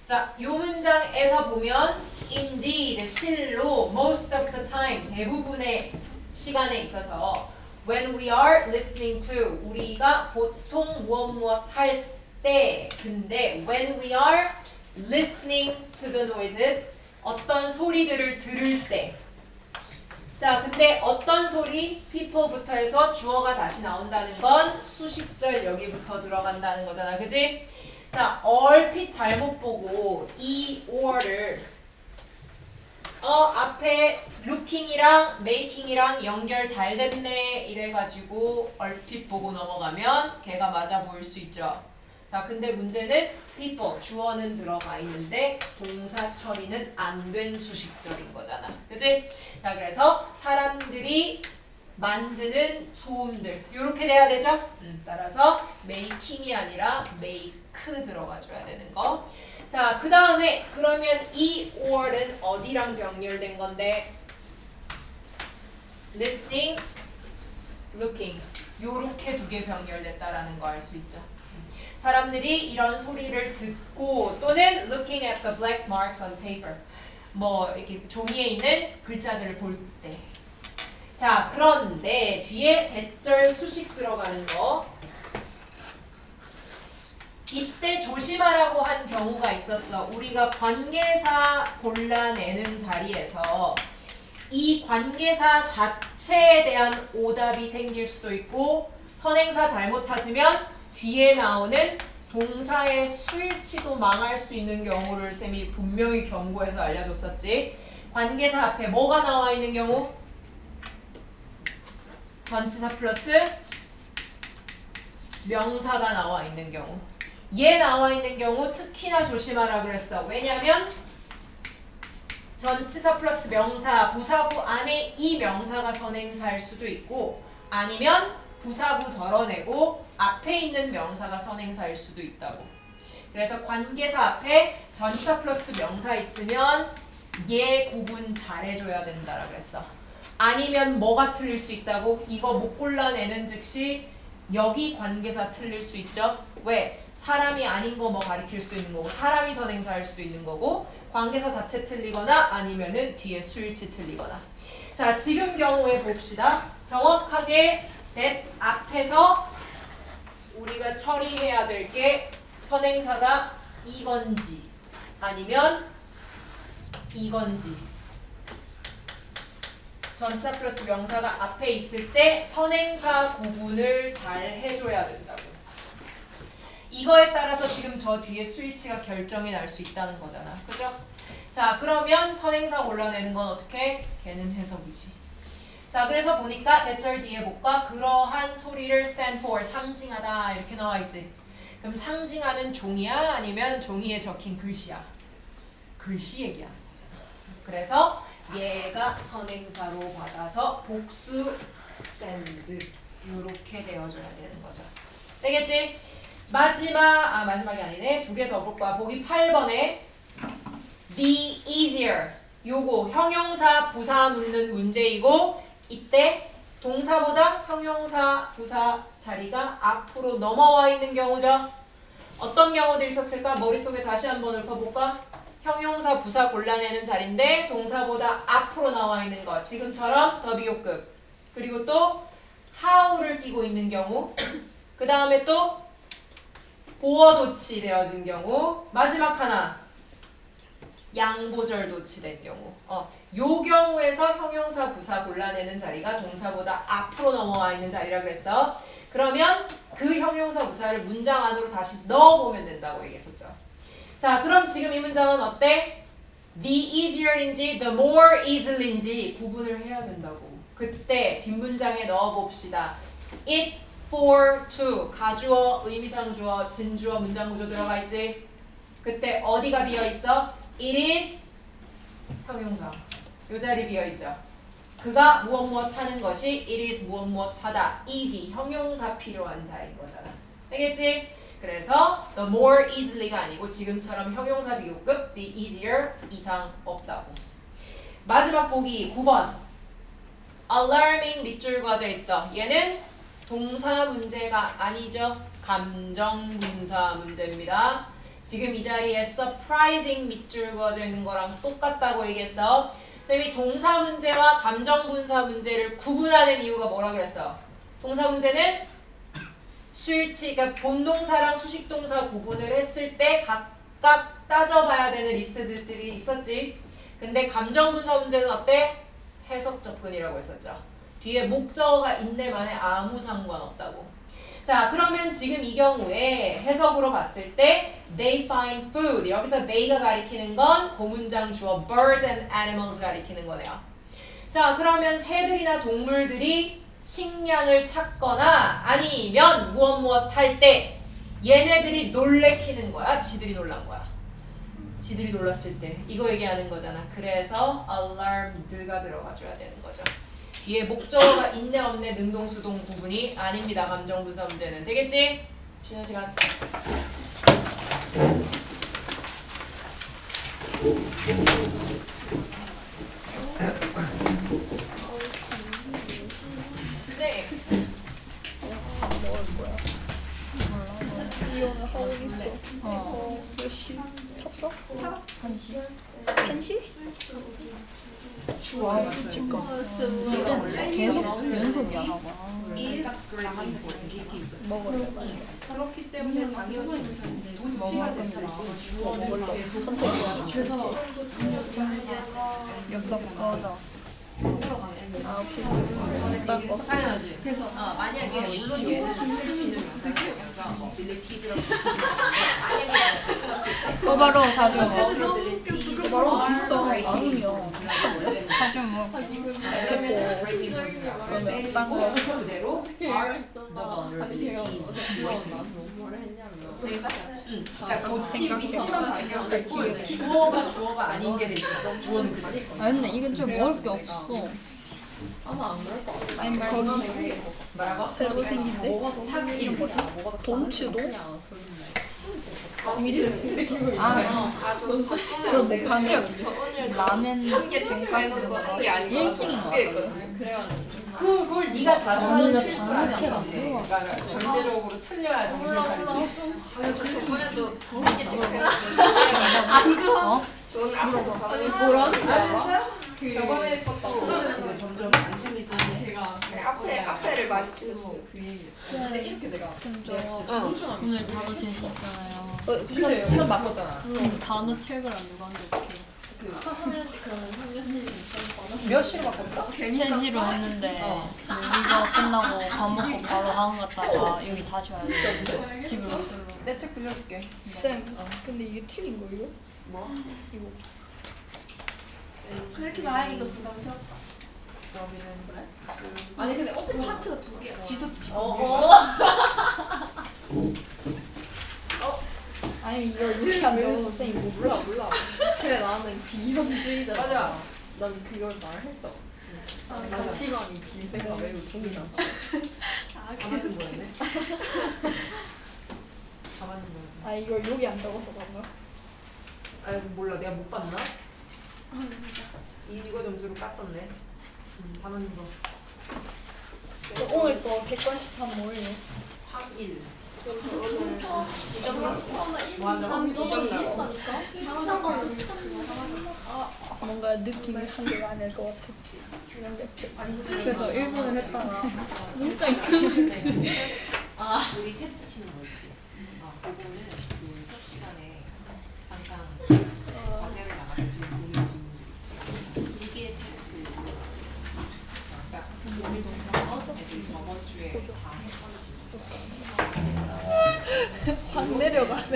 자, 이 문장에서 보면 indeed, 실로, most of the time, 대부분의 시간에 있어서 when we are listening to, 우리가 보통 무엇 할 때 근데 when we are listening to the noises, 어떤 소리들을 들을 때 자, 근데 어떤 소리? people부터 해서 주어가 다시 나온다는 건 수식절 여기부터 들어간다는 거잖아. 그지? 자, 얼핏 잘못 보고 이 or를 앞에 looking이랑 making이랑 연결 잘 됐네 이래가지고 얼핏 보고 넘어가면 걔가 맞아 보일 수 있죠. 자, 근데 문제는 people, 주어는 들어가 있는데 동사 처리는 안 된 수식절인 거잖아. 그치? 자, 그래서 사람들이 만드는 소음들 이렇게 돼야 되죠? 따라서 making이 아니라 make 들어가줘야 되는 거. 자, 그 다음에 그러면 이 or는 어디랑 병렬된 건데? listening, looking 요렇게 두 개 병렬됐다라는 거 알 수 있죠. 사람들이 이런 소리를 듣고 또는 looking at the black marks on paper 뭐 이렇게 종이에 있는 글자들을 볼 때. 자, 그런데 뒤에 대절 수식 들어가는 거 이때 조심하라고 한 경우가 있었어. 우리가 관계사 골라내는 자리에서 이 관계사 자체에 대한 오답이 생길 수도 있고 선행사 잘못 찾으면 뒤에 나오는 동사의 수일치도 망할 수 있는 경우를 쌤이 분명히 경고해서 알려줬었지. 관계사 앞에 뭐가 나와 있는 경우? 전치사 플러스 명사가 나와 있는 경우. 얘 나와 있는 경우 특히나 조심하라 그랬어. 왜냐면 전치사 플러스 명사, 부사구 안에 이 명사가 선행사일 수도 있고 아니면 부사구 덜어내고 앞에 있는 명사가 선행사일 수도 있다고. 그래서 관계사 앞에 전치사 플러스 명사 있으면 얘 구분 잘해줘야 된다라 그랬어. 아니면 뭐가 틀릴 수 있다고? 이거 못 골라내는 즉시 여기 관계사 틀릴 수 있죠. 왜? 사람이 아닌 거 뭐 가리킬 수도 있는 거고 사람이 선행사일 수도 있는 거고 관계사 자체 틀리거나 아니면은 뒤에 수일치 틀리거나. 자, 지금 경우에 봅시다. 정확하게 that 앞에서 우리가 처리해야 될 게 선행사가 이건지 아니면 이건지. 전치사 플러스 명사가 앞에 있을 때 선행사 구분을 잘 해줘야 된다고. 이거에 따라서 지금 저 뒤에 수일치가 결정이 날 수 있다는 거잖아. 그죠? 자, 그러면 선행사 골라내는 건 어떻게? 걔는 해석이지. 자, 그래서 보니까 대절 뒤에 볼까? 그러한 소리를 stand for, 상징하다 이렇게 나와 있지. 그럼 상징하는 종이야? 아니면 종이에 적힌 글씨야? 글씨 얘기하는 거잖아. 그래서 얘가 선행사로 받아서 복수 stand 이렇게 되어줘야 되는 거죠. 되겠지? 마지막이 아니네. 두 개 더 볼 거야. 보기 8번에 the easier 요거 형용사 부사 묻는 문제이고 이때 동사보다 형용사 부사 자리가 앞으로 넘어와 있는 경우죠. 어떤 경우도 있었을까? 머릿속에 다시 한번 읊어볼까? 형용사 부사 골라내는 자리인데 동사보다 앞으로 나와 있는 거. 지금처럼 더 비교급. 그리고 또 how를 띄고 있는 경우. 그 다음에 또 보어 도치 되어진 경우. 마지막 하나. 양보절 도치된 경우. 요 경우에서 형용사 부사 골라내는 자리가 동사보다 앞으로 넘어와 있는 자리라 그랬어. 그러면 그 형용사 부사를 문장 안으로 다시 넣어보면 된다고 얘기했었죠. 자, 그럼 지금 이 문장은 어때? The easier인지 the more easily인지 구분을 해야 된다고. 그때 뒷문장에 넣어봅시다. It for to 가주어, 의미상 주어, 진주어, 문장 구조 들어가 있지. 그때 어디가 비어 있어? It is 형용사. 요 자리 비어 있죠. 그가 무엇 하는 것이 it is 무엇 하다. easy 형용사 필요한 자인 거잖아. 되겠지? 그래서 the more easily가 아니고 지금처럼 형용사 비교급 the easier 이상 없다고. 마지막 보기 9번. alarming 밑줄 그어져 있어. 얘는 동사 문제가 아니죠. 감정 분사 문제입니다. 지금 이 자리에 surprising 밑줄 그어져 있는 거랑 똑같다고 얘기했어. 쌤이 동사 문제와 감정 분사 문제를 구분하는 이유가 뭐라 그랬어? 동사 문제는 수일치, 그러니까 본동사랑 수식동사 구분을 했을 때 각각 따져봐야 되는 리스트들이 있었지. 근데 감정분사 문제는 어때? 해석 접근이라고 했었죠. 뒤에 목적어가 있네만에 아무 상관없다고. 자, 그러면 지금 이 경우에 해석으로 봤을 때 they find food. 여기서 they가 가리키는 건 고문장 주어 birds and animals 가리키는 거네요. 자, 그러면 새들이나 동물들이 식량을 찾거나 아니면 무엇 할 때 얘네들이 놀래키는 거야? 지들이 놀란 거야? 지들이 놀랐을 때 이거 얘기하는 거잖아. 그래서 alarmed가 들어가줘야 되는 거죠. 뒤에 목적어가 있네 없네 능동수동 구분이 아닙니다. 감정분사 문제는. 되겠지? 쉬는 시간. 네. 먹을 거야. 이 오늘 하고 있어. 몇 시? 탑사? 1시? 1시? 주어. 계속 연속이야. 먹어야 돼. 그렇기 때문에 당연히 도치가 됐을 때 주어는 계속 그래서 엽떡 꺼져. 아 오케이. 어떤 거? 당연하지. 그래서 만약에 물론 얘는 쓸 수 있는 영상이었어. 뭐 빌리티즈라고 만약에 쳤을 때 꼬바로 사준 거. 바로 비싸. 아니요. 사준 뭐. 그러면은 그러면 딴 거. 그대로 are the vulnerabilities. 그러니까 고치 위치만 바뀌었을 뿐 주어가 아닌 게 되죠. 주어는 그대로. 아 근데 이건 좀 먹을 게 없어. 아니 거기 뭐라고? 새로 생긴 데? 3일. 돈치도? 밑에 아 그럼 뭐 방이야? 라멘 일식인 거 같거든. 그걸 네가 자주 하는 언니가 실수라는 방어체가 거지. 안 들어와. 그러니까 전체적으로 틀려야 정신을 차리지. 저번에도 안 그럼? 저는 앞으로 그런? 아 진짜? 저번에 것도 이제 점점 안 틀리더니 걔가 앞에를 많이 찍었어요. 근데 이렇게 내가 오늘 단어 제시 있잖아요. 시간 바꿨잖아. 그럼 단어 책을 안 누가 한게 어떡해. 몇 시로 바꿨다? 3시로 했는데 지금 이거 끝나고 밥 먹고 바로 학원 갔다가 여기 다시 와야 돼. 집을 못 들러. 내 책 빌려줄게. 쌤, 근데 이게 틀린 거 이거? 그렇게 말하기 더 부담스럽다. 그러면은 그래? 아니 근데 어차피 하트가 두 개야. 지도 아니 이거 이렇게 안 적어서 쌤 이거 몰라. 그래 나는 비현주의자. 맞아. 난 그걸 말했어. 맞아. 가치관이 비생각 매우 동이다. 다 맞는 거였네. 다 맞는 거였네. 아 이거 여기 안 적어서 그런 거야? 아 몰라 내가 못 봤나? 이거 점수로 깠었네. 다 맞는 거. 오늘 거 100번씩 뭐예요? 3일. 뭐 뭔가 느낌이 한 개가 아닐 것 같았지. 이런 게 그래서 1분을 했다가 뭔가 우리 테스트 치는 거 있지? 그거는 그 수업 시간에 항상 과제를 나가서 지금 보는 질문들 있지. 이게 테스트. 그러니까 오늘 애들이 저번 주에 다 했던 질문. 확 내려가네.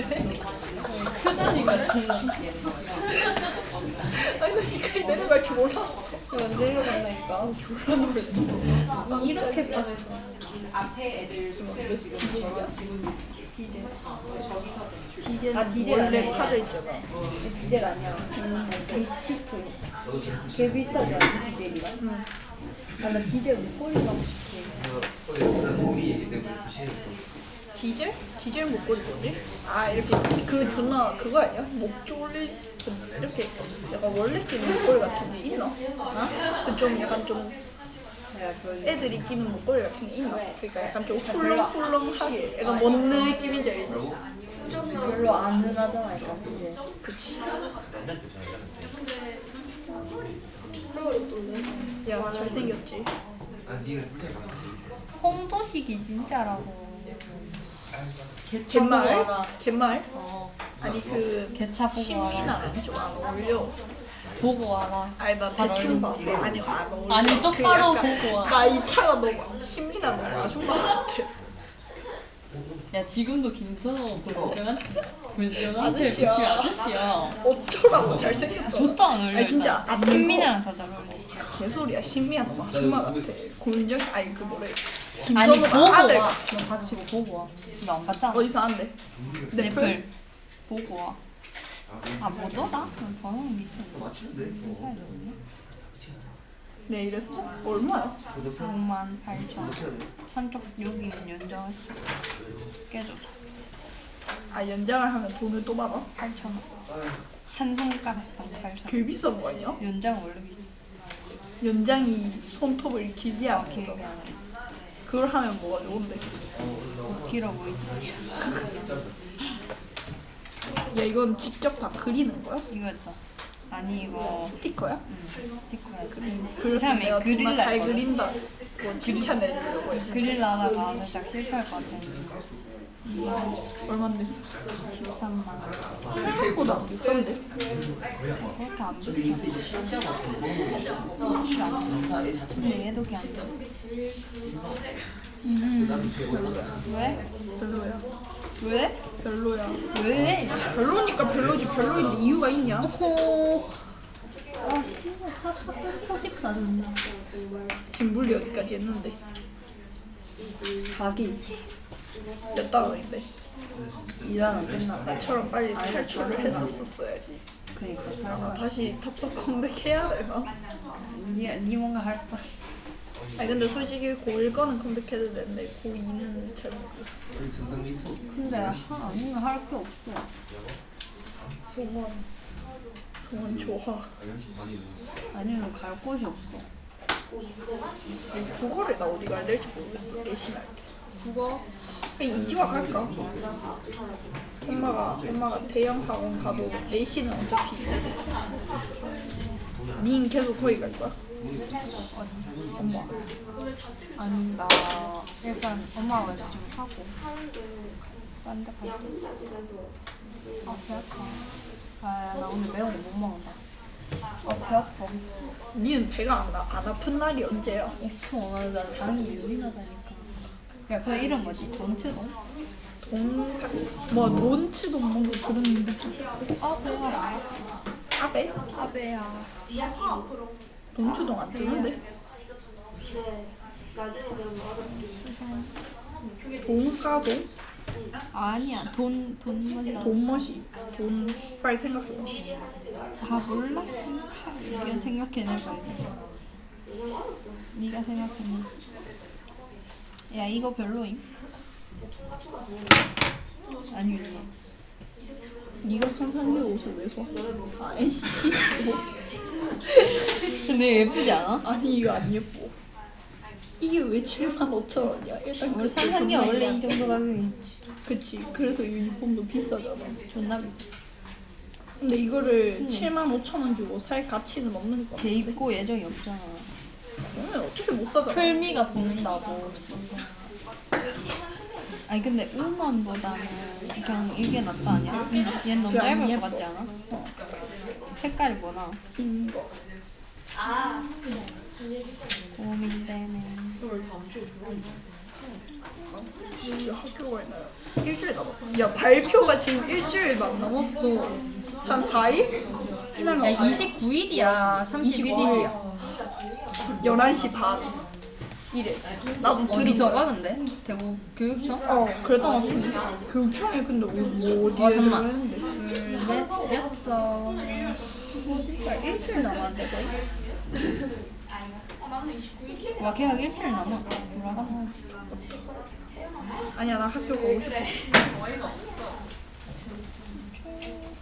크다니까 정말. 아니 나 이까지 내려갈 줄 몰랐어. 제가 내려간다니까 졸라 놀래. 이렇게 앞에 애들 숙제로 지금 저런 지문들 있지? 디젤. 저기서 쌤 출. 디젤 디젤 원래 아니야. 파져 있잖아. 디젤 아니야. 비스티프. 걔 비슷하지 않아? 디젤이랑? 응. 나 디젤 목걸이 사고 싶어. 디젤? 디젤 목걸이 뭐지? 아 이렇게 그 존나 그거 아니야? 목 졸리 좀 이렇게 약간 원래 끼는 목걸이 같은 게 있나? 어? 그좀 약간 좀 애들이 끼는 목걸이 같은 게 있나? 그러니까 약간 좀 훌렁훌렁하게 약간 뭔 느낌인지 알지? 별로 안 흔하잖아, 약간 디젤. 그치. 야 잘생겼지? 홍도식이 진짜라고. 개차 보고 갯말? 알아. 갯말? 어. 아니 그 개차 보고 신민아 알아. 좀안 어울려. 보고 알아. 아니 나 잘 대충 어울린지. 봤어. 아니 안 어울려. 아니 똑바로 그 약간 보고 와. 나 이 차가 너무 신민아 너무 아줌마 같아. 야 지금도 김성호 불정한테 아저씨야. 붙인 아저씨야. 어쩌라고 잘생겼잖아. 저도 안 어울려. 아니 진짜 아 신민이랑 더 잘 어울려. 개소리야. 신민아 너무 아줌마 같아. 고윤정 아니 그 뭐래. 아니 김선호가 보고 아들 와. 같아. 너 같이 보고 와. 너 안 봤잖아. 어디서 한대? 넷플 보고 와. 아 뭐더라? 난 번호는 있어. 네 이랬어? 얼마야? 68,000. 한쪽 여기는 연장했어. 깨져서 아 연장을 하면 돈을 또 받아? 8,000원. 한 손가락당 8,000원. 개 비싼 거 아니야? 연장 원래 비싸. 연장이 손톱을 길게 아 하는 기억이 거. 안 나. 그걸 하면 뭐가 좋은데? 길어 보이지? 야 이건 직접 다 그리는 거야? 이거였다. 아니 이거 스티커야? 스티커야. 그래서 처음에 내가 그릴 정말 잘 날 그린다. 뭐 칭찬해주려고 했어. 그릴 하다가 살짝 실패할 것 같았는데. 얼만데? 13만 원. 생각보다 안 비싼데? 그렇게 안 비싸. 이가. 근데 얘도 괜찮아. 왜? 별로야. 왜? 별로야. 왜? 별로니까 별로지. 별로인 이유가 있냐? 호. 아 씨발 하고 싶다 진짜. 지금 물리 어디까지 했는데? 가기. 몇 달러인데? 2단원 끝났다. 나처럼 빨리 탈출을 했었어야지. 그니까 아, 잘 다시 탑석 컴백해야 되나? 니 뭔가 할 뻔. 아니 근데 솔직히 고1 거는 컴백해도 되는데 고2는 잘 모르겠어. 근데 아니면 할 게 없어. 성원 좋아. 아니면 갈 곳이 없어. 국어를 나 어디 가야 될지 모르겠어. 내신할 때. 국어? 그냥 이지화 갈까? 엄마가 대형 학원 가도 내신은 어차피 닌 계속 거기 갈 거야? 엄마. 아니 나 일단 엄마가 좀 하고 딴데 갈게. 아 배 아파. 아나 오늘 매운 거 못 먹는다. 배 아파. 니는 배가 안 아픈 날이 언제야? 없어. 나 장이 예민하다니까. 야 그 이름 뭐지? 돈치동? 돈치도 뭔가 그런 느낌. 아 배야. 아베? 아배야. 돈치동 안 뜨는데? 돈가동? 아니야 돈 뭐지? 돈머시. 돈 빨리 생각해봐. 아 몰라. 네가 생각해내봐. 네가 생각해내. 야 이거 별로임? 아니 네가 상상의 옷을 왜 사? 아이씨. 근데 예쁘지 않아? 아니 이거 안 예뻐. 이게 왜 75,000원이야? 일단 우리 상상기 원래 이 정도 가격이 그치. 그래서 유니폼도 비싸잖아. 존나 비싸. 근데 이거를 75,000원 주고 살 가치는 없는 거 같아. 재입고 예정이 없잖아. 그러면 어떻게 못 사잖아. 풀미가 붙는다고. 아니 근데 우먼보다는 그냥 이게 낫다 아니야? 얘는 너무 그게 안 짧을 것 예뻐. 같지 않아? 색깔이 뭐나? 이거. 고민되네. 이제 학교가 있나요? 일주일 남았어. 야 발표가 지금 일주일만 남았어. 한 4일? 이날 야 29일이야. 21일이야. 11시 반. 이래. 나도 어디서 가 근데? 대구 교육청? 그랬던 것 같은데. 교육청에 근데 뭐 어디에 잠깐만. 했는데? 둘, 넷, 여섯. 진짜 일주일 남았는데 거의? 와 계약 일주일 남아. 돌아가나? 아니야 나 학교 가고 싶어.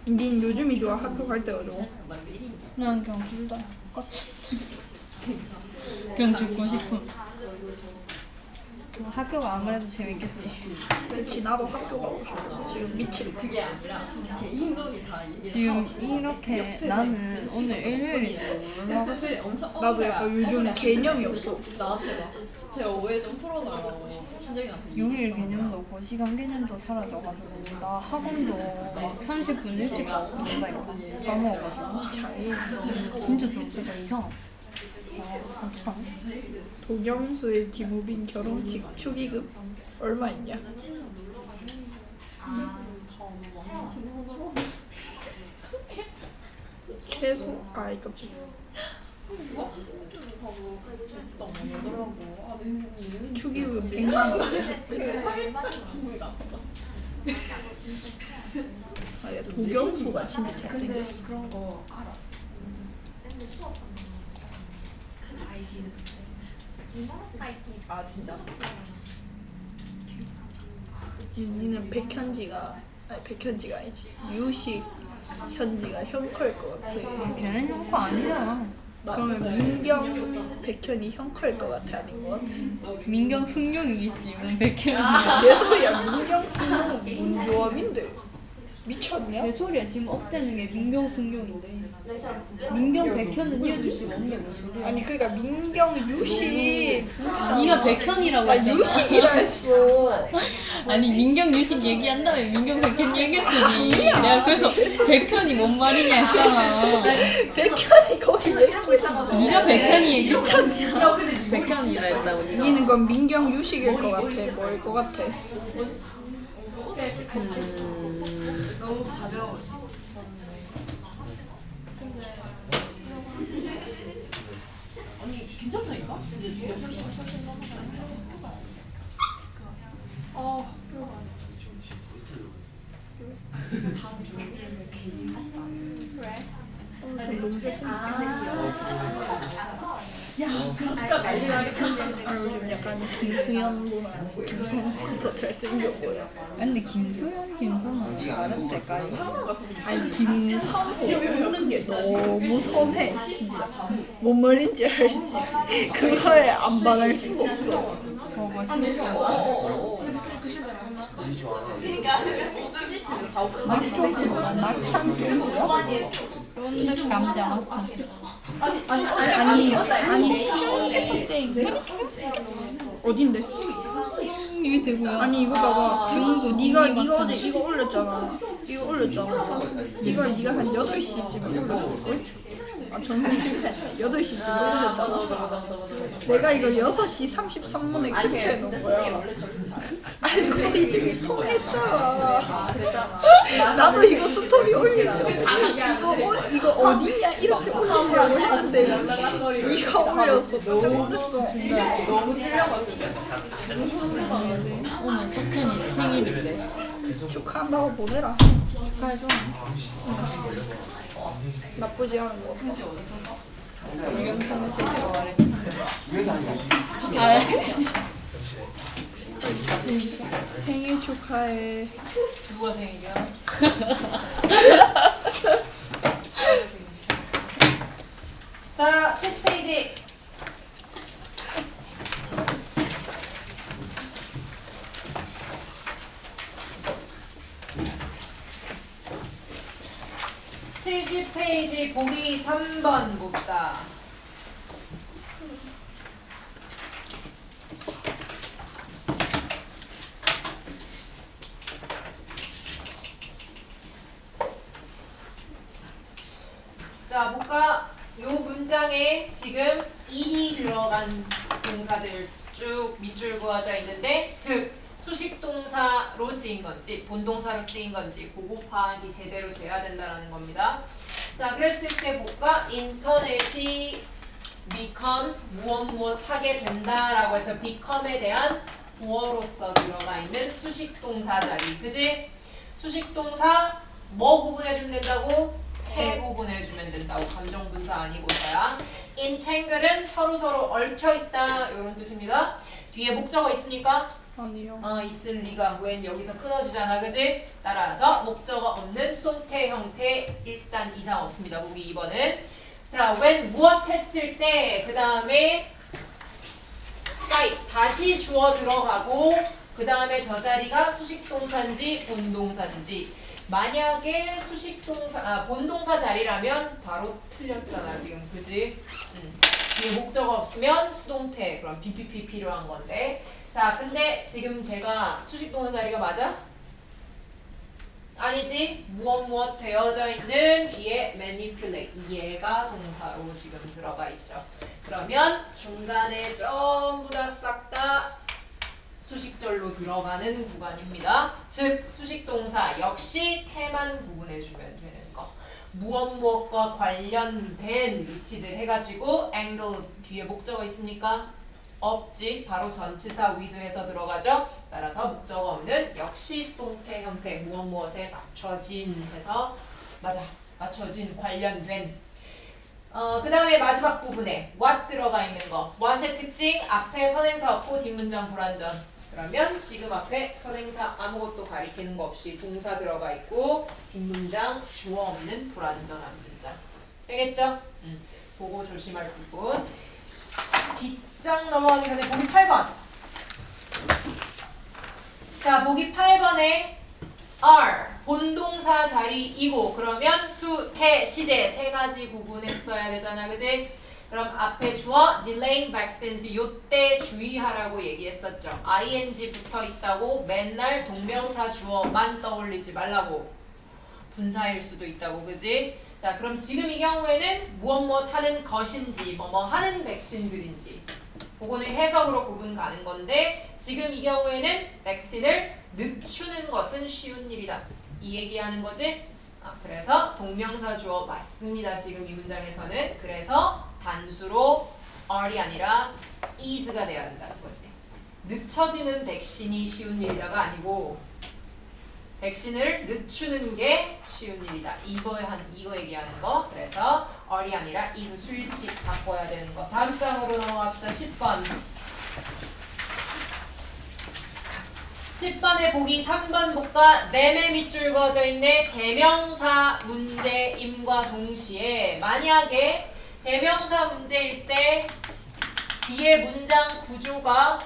닌 요즘이 좋아? 학교 갈 때가 좋아? 그냥 둘 다 똑같이. 그냥 죽고 싶어. 학교가 안 그래도 재밌겠지. 그렇지 나도 학교 가고 싶어. 지금 미치겠어. 그게 아니라 개인 돈이 다 이게 지금 이렇게 나는 오늘 일요일인지 몰라. 근데 엄청 나도 약간 요즘 개념이 없어. 나한테 막 제가 오해 좀 풀어달라고 신정이한테 6일 개념도 없고 시간 개념도 사라져가지고 나 학원도 막 30분 일찍 가고 그런다니까 까먹어가지고 진짜 좀 진짜 이상하다. 아 어떡하나? 도경수의 디모빈 결혼식 축의금 얼마 있냐? 최소 아이 깜짝이야. 축의금 100만 원. 아, 야, 도경수가 진짜 잘생겼어. 그런 거 알아. 아 진짜? 니는 백현지가 아니지. 유식 현지가 형 클 것 같아. 걔는 형거 아니야. 그러면 민경 백현이 형 클 것 같아 아닌 것 같아. 민경 승용이겠지. 뭔 백현이야. 내 소리야. 민경 승용 뭔 조합인데? 미쳤냐? 개소리야. 지금 업되는 게 민경 승경인데. 민경 백현은 이어줄 수가 없는 게 뭔 소리야? 아니 그러니까 민경 유식. 네가 백현이라고 아 했잖아. 유식이라 했어. 아니 민경 유식 얘기한 다음에 민경 백현 얘기했더니 내가 그래서 백현이 뭔 말이냐 했잖아. 백현이 거기 왜 있어? 네가 백현이 얘기했잖아. 백현이라 했다고 네가. 니는 건 민경 유식일 것 같아. 뭐일 것 같아? 아니 괜찮다니까? 진짜 너무 좋습니다. 아 요즘 약간 김수현보다 김선호보다 잘생겨 보여. 근데 김소연, 김선호는 다른 데까지. 아니 김선호 웃는 게 너무 선해 진짜. 뭔 말인지 알지? 그거에 안 반할 수가 없어. 보고 싶어. 막창 쪽이야? 쫀득 감자 막창. 아니 시켜먹겠던데. 어딘데? 이게 되고요. 아니 이거 봐봐. 중구 네가 뒷면 어제 막창. 이거 올렸잖아. 이거 올렸잖아. 네가 한 8시쯤 올렸을걸? 아 전송 실패. 8시쯤 올렸잖아. 내가 이거 6시 33분에 캡처해 놓은 거야. 알고리즘이 통했잖아. 나도 이거 스토리 올리려고 이거 어디냐 이렇게 올리려고 했는데 네가 올렸어. 깜짝 놀랐어. 너무 찔려가지고. 오늘 석현이 생일인데. 축하한다고 보내라. 축하해줘. 나쁘지 않은 거. 영상에서 제가 말해. 아, 생일 축하해. 누가 생일이야? 자, 70페이지. 페이지 보기 3번 봅시다. 자, 볼까? 요 문장에 지금 in이 들어간 동사들 쭉 밑줄 그어져 있는데, 즉 수식 동사로 쓰인 건지 본동사로 쓰인 건지 그거 파악이 제대로 돼야 된다는 겁니다. 자, 그랬을 때 볼까? 인터넷이 becomes 무엇 하게 된다라고 해서 become에 대한 보어로서 들어가 있는 수식 동사 자리, 그지? 수식 동사 뭐 구분해주면 된다고? 태 구분해주면 된다고. 감정 분사 아니고서야. entangle은 서로 얽혀 있다 이런 뜻입니다. 뒤에 목적어 있으니까 아니요. 있을 리가. 웬 여기서 끊어지잖아, 그지? 따라서 목적어 없는 수동태 형태 일단 이상 없습니다. 보기 2번은. 자, when 무엇 했을 때 그 다음에 cite 다시 주어 들어가고 그 다음에 저 자리가 수식동사인지 본동사인지. 만약에 수식동사 본동사 자리라면 바로 틀렸잖아 지금, 그지? 뒤에 목적어 없으면 수동태, 그럼 BPP 필요한 건데. 자, 근데 지금 제가 수식동사 자리가 맞아? 아니지? 무엇 되어져 있는 뒤에 manipulate 얘가 동사로 지금 들어가 있죠. 그러면 중간에 전부 다 싹 다 수식절로 들어가는 구간입니다. 즉 수식동사 역시 태만 구분해주면 되는 거. 무엇과 관련된 위치들 해가지고 angle 뒤에 목적어 있습니까? 없지. 바로 전치사 with에서 들어가죠. 따라서 목적어 없는 역시 수동태 형태 무엇에 맞춰진 해서 맞아. 맞춰진 관련된. 그 다음에 마지막 부분에 what 들어가 있는 거. what의 특징 앞에 선행사 없고 뒷문장 불완전. 그러면 지금 앞에 선행사 아무것도 가리키는 거 없이 동사 들어가 있고 뒷문장 주어 없는 불완전한 문장. 되겠죠? 그거 조심할 부분. 뒷장 넘어가기 전에 보기 8번. 자, 보기 8번에 are 본동사 동명사 자리이고 그러면 수, 태, 시제 세 가지 구분했어야 되잖아, 그지? 그럼 앞에 주어 delaying vaccines 요때 주의하라고 얘기했었죠. ing 붙어 있다고 맨날 동명사 주어만 떠올리지 말라고. 분사일 수도 있다고, 그지? 자, 그럼 지금 이 경우에는 무엇 하는 것인지 뭐뭐 하는 백신들인지 그거는 해석으로 구분 가는 건데 지금 이 경우에는 백신을 늦추는 것은 쉬운 일이다. 이 얘기하는 거지? 그래서 동명사 주어 맞습니다. 지금 이 문장에서는. 그래서 단수로 are이 아니라 is가 돼야 된다는 거지. 늦춰지는 백신이 쉬운 일이다가 아니고 백신을 늦추는 게 쉬운 일이다. 이거 얘기하는 거. 그래서 are이 아니라 is 수일치 바꿔야 되는 거. 다음 장으로 넘어갑시다. 10번. 10번에 보기 3번 볼까? 내매 밑줄 그어져 있네. 대명사 문제임과 동시에 만약에 대명사 문제일 때 뒤에 문장 구조가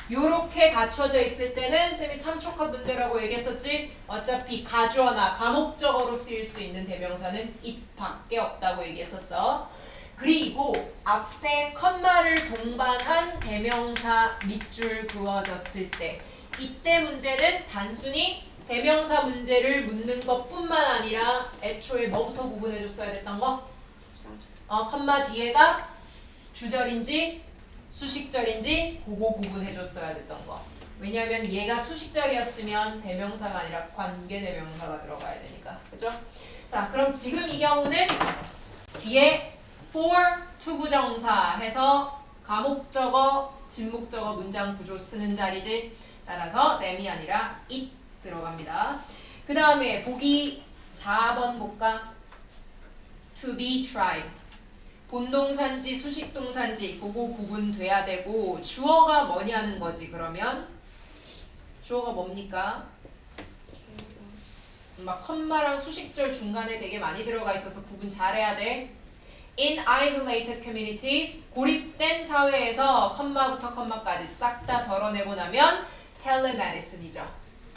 요렇게 갖춰져 있을 때는 쌤이 3촉합 문제라고 얘기했었지. 어차피 가주어나 가목적어로 쓰일 수 있는 대명사는 it밖에 없다고 얘기했었어. 그리고 앞에 컴마를 동반한 대명사 밑줄 그어졌을 때 이때 문제는 단순히 대명사 문제를 묻는 것뿐만 아니라 애초에 뭐부터 구분해줬어야 됐던 거? 컴마 뒤에가 주절인지 수식절인지 그거 구분해줬어야 됐던 거. 왜냐하면 얘가 수식절이었으면 대명사가 아니라 관계대명사가 들어가야 되니까. 그죠? 자, 그럼 지금 이 경우는 뒤에 for 투부정사 해서 가목적어, 진목적어 문장 구조 쓰는 자리지. 따라서 them이 아니라 it 들어갑니다. 그 다음에 보기 4번 볼까? to be tried. 본동사인지 수식동사인지 그거 구분돼야 되고 주어가 뭐냐는 거지. 그러면 주어가 뭡니까? 막 컴마랑 수식절 중간에 되게 많이 들어가 있어서 구분 잘해야 돼. In isolated communities, 고립된 사회에서 컴마부터 컴마까지 싹 다 덜어내고 나면 telemedicine이죠.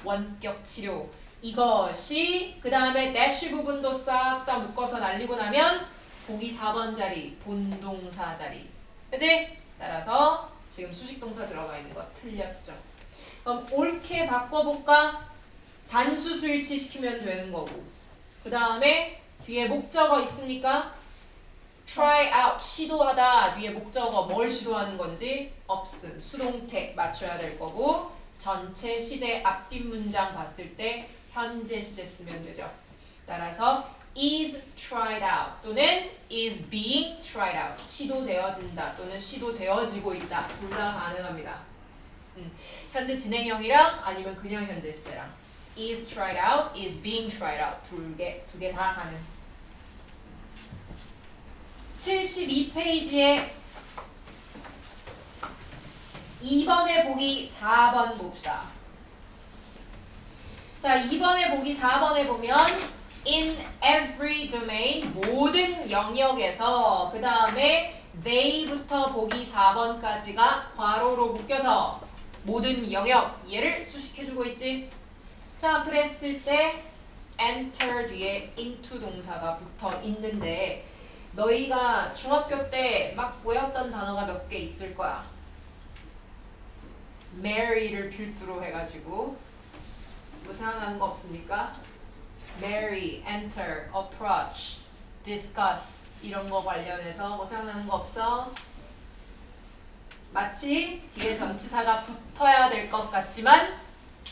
원격 치료. 이것이 그 다음에 dash 부분도 싹 다 묶어서 날리고 나면 보기 4번 자리, 본동사 자리. 그치? 따라서 지금 수식동사 들어가 있는 거 틀렸죠. 그럼 옳게 바꿔볼까? 단수 수일치 시키면 되는 거고. 그 다음에 뒤에 목적어 있으니까 try out, 시도하다. 뒤에 목적어 뭘 시도하는 건지 없음. 수동태 맞춰야 될 거고 전체 시제 앞뒷 문장 봤을 때 현재 시제 쓰면 되죠. 따라서 is tried out 또는 is being tried out. 시도되어진다 또는 시도되어지고 있다. 둘 다 가능합니다. 현재 진행형이랑 아니면 그냥 현재 시제랑 is tried out, is being tried out 두 개 다 가능. 72페이지에 2번에 보기 4번 봅시다. 자, 2번에 보기 4번에 보면 in every domain 모든 영역에서 그 다음에 they부터 보기 4번까지가 괄호로 묶여서 모든 영역 얘를 수식해주고 있지. 자, 그랬을 때 enter 뒤에 into 동사가 붙어 있는데 너희가 중학교 때 막 외웠던 단어가 몇 개 있을 거야. Mary를 필두로 해가지고 뭐 생각나는 거 없습니까? Marry, enter, approach, discuss 이런 거 관련해서 뭐 생각나는 거 없어? 마치 뒤에 전치사가 붙어야 될 것 같지만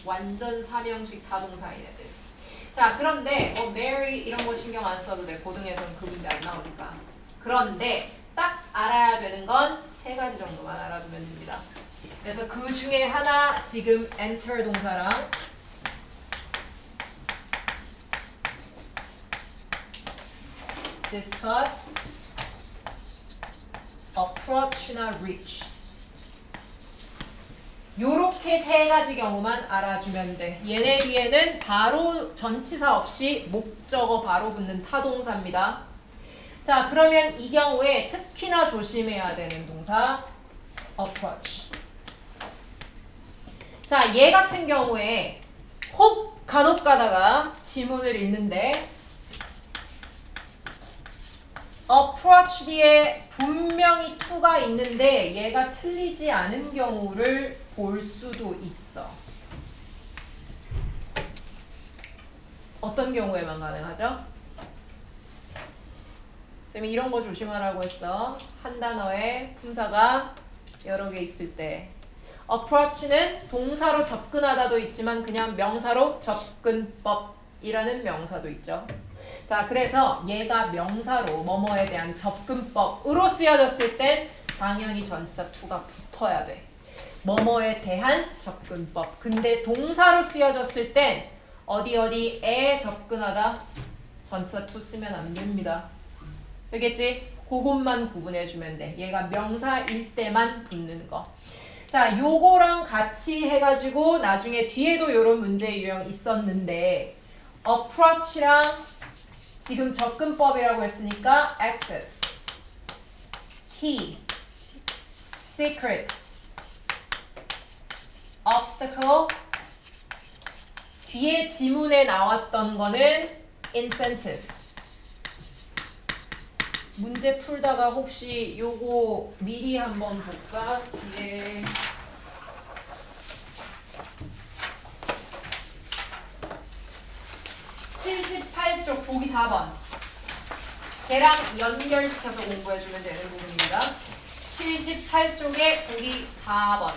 완전 사명식 타동사인 애들. 자, 그런데 marry 이런 거 신경 안 써도 돼. 고등에서는 그 문제 안 나오니까. 그런데 딱 알아야 되는 건 세 가지 정도만 알아두면 됩니다. 그래서 그 중에 하나 지금 enter 동사랑 discuss, approach나 reach 요렇게 세 가지 경우만 알아주면 돼. 얘네 뒤에는 바로 전치사 없이 목적어 바로 붙는 타동사입니다. 자, 그러면 이 경우에 특히나 조심해야 되는 동사 approach. 자, 얘 같은 경우에 혹 간혹 가다가 지문을 읽는데 approach 뒤에 분명히 to가 있는데 얘가 틀리지 않은 경우를 볼 수도 있어. 어떤 경우에만 가능하죠? 쌤이 이런 거 조심하라고 했어. 한 단어에 품사가 여러 개 있을 때. approach는 동사로 접근하다도 있지만 그냥 명사로 접근법이라는 명사도 있죠. 자, 그래서 얘가 명사로 뭐뭐에 대한 접근법으로 쓰여졌을 땐 당연히 전치사 to가 붙어야 돼. 뭐뭐에 대한 접근법. 근데 동사로 쓰여졌을 땐 어디에 접근하다 전치사 to 쓰면 안 됩니다. 알겠지? 그것만 구분해주면 돼. 얘가 명사일 때만 붙는 거. 자, 요거랑 같이 해가지고 나중에 뒤에도 요런 문제 유형 있었는데 approach랑 지금 접근법이라고 했으니까 access, key, secret, obstacle, 뒤에 지문에 나왔던 거는 incentive. 문제 풀다가 혹시 요거 미리 한번 볼까? 뒤에 78쪽 보기 4번. 걔랑 연결시켜서 공부해주면 되는 부분입니다. 78쪽에 보기 4번.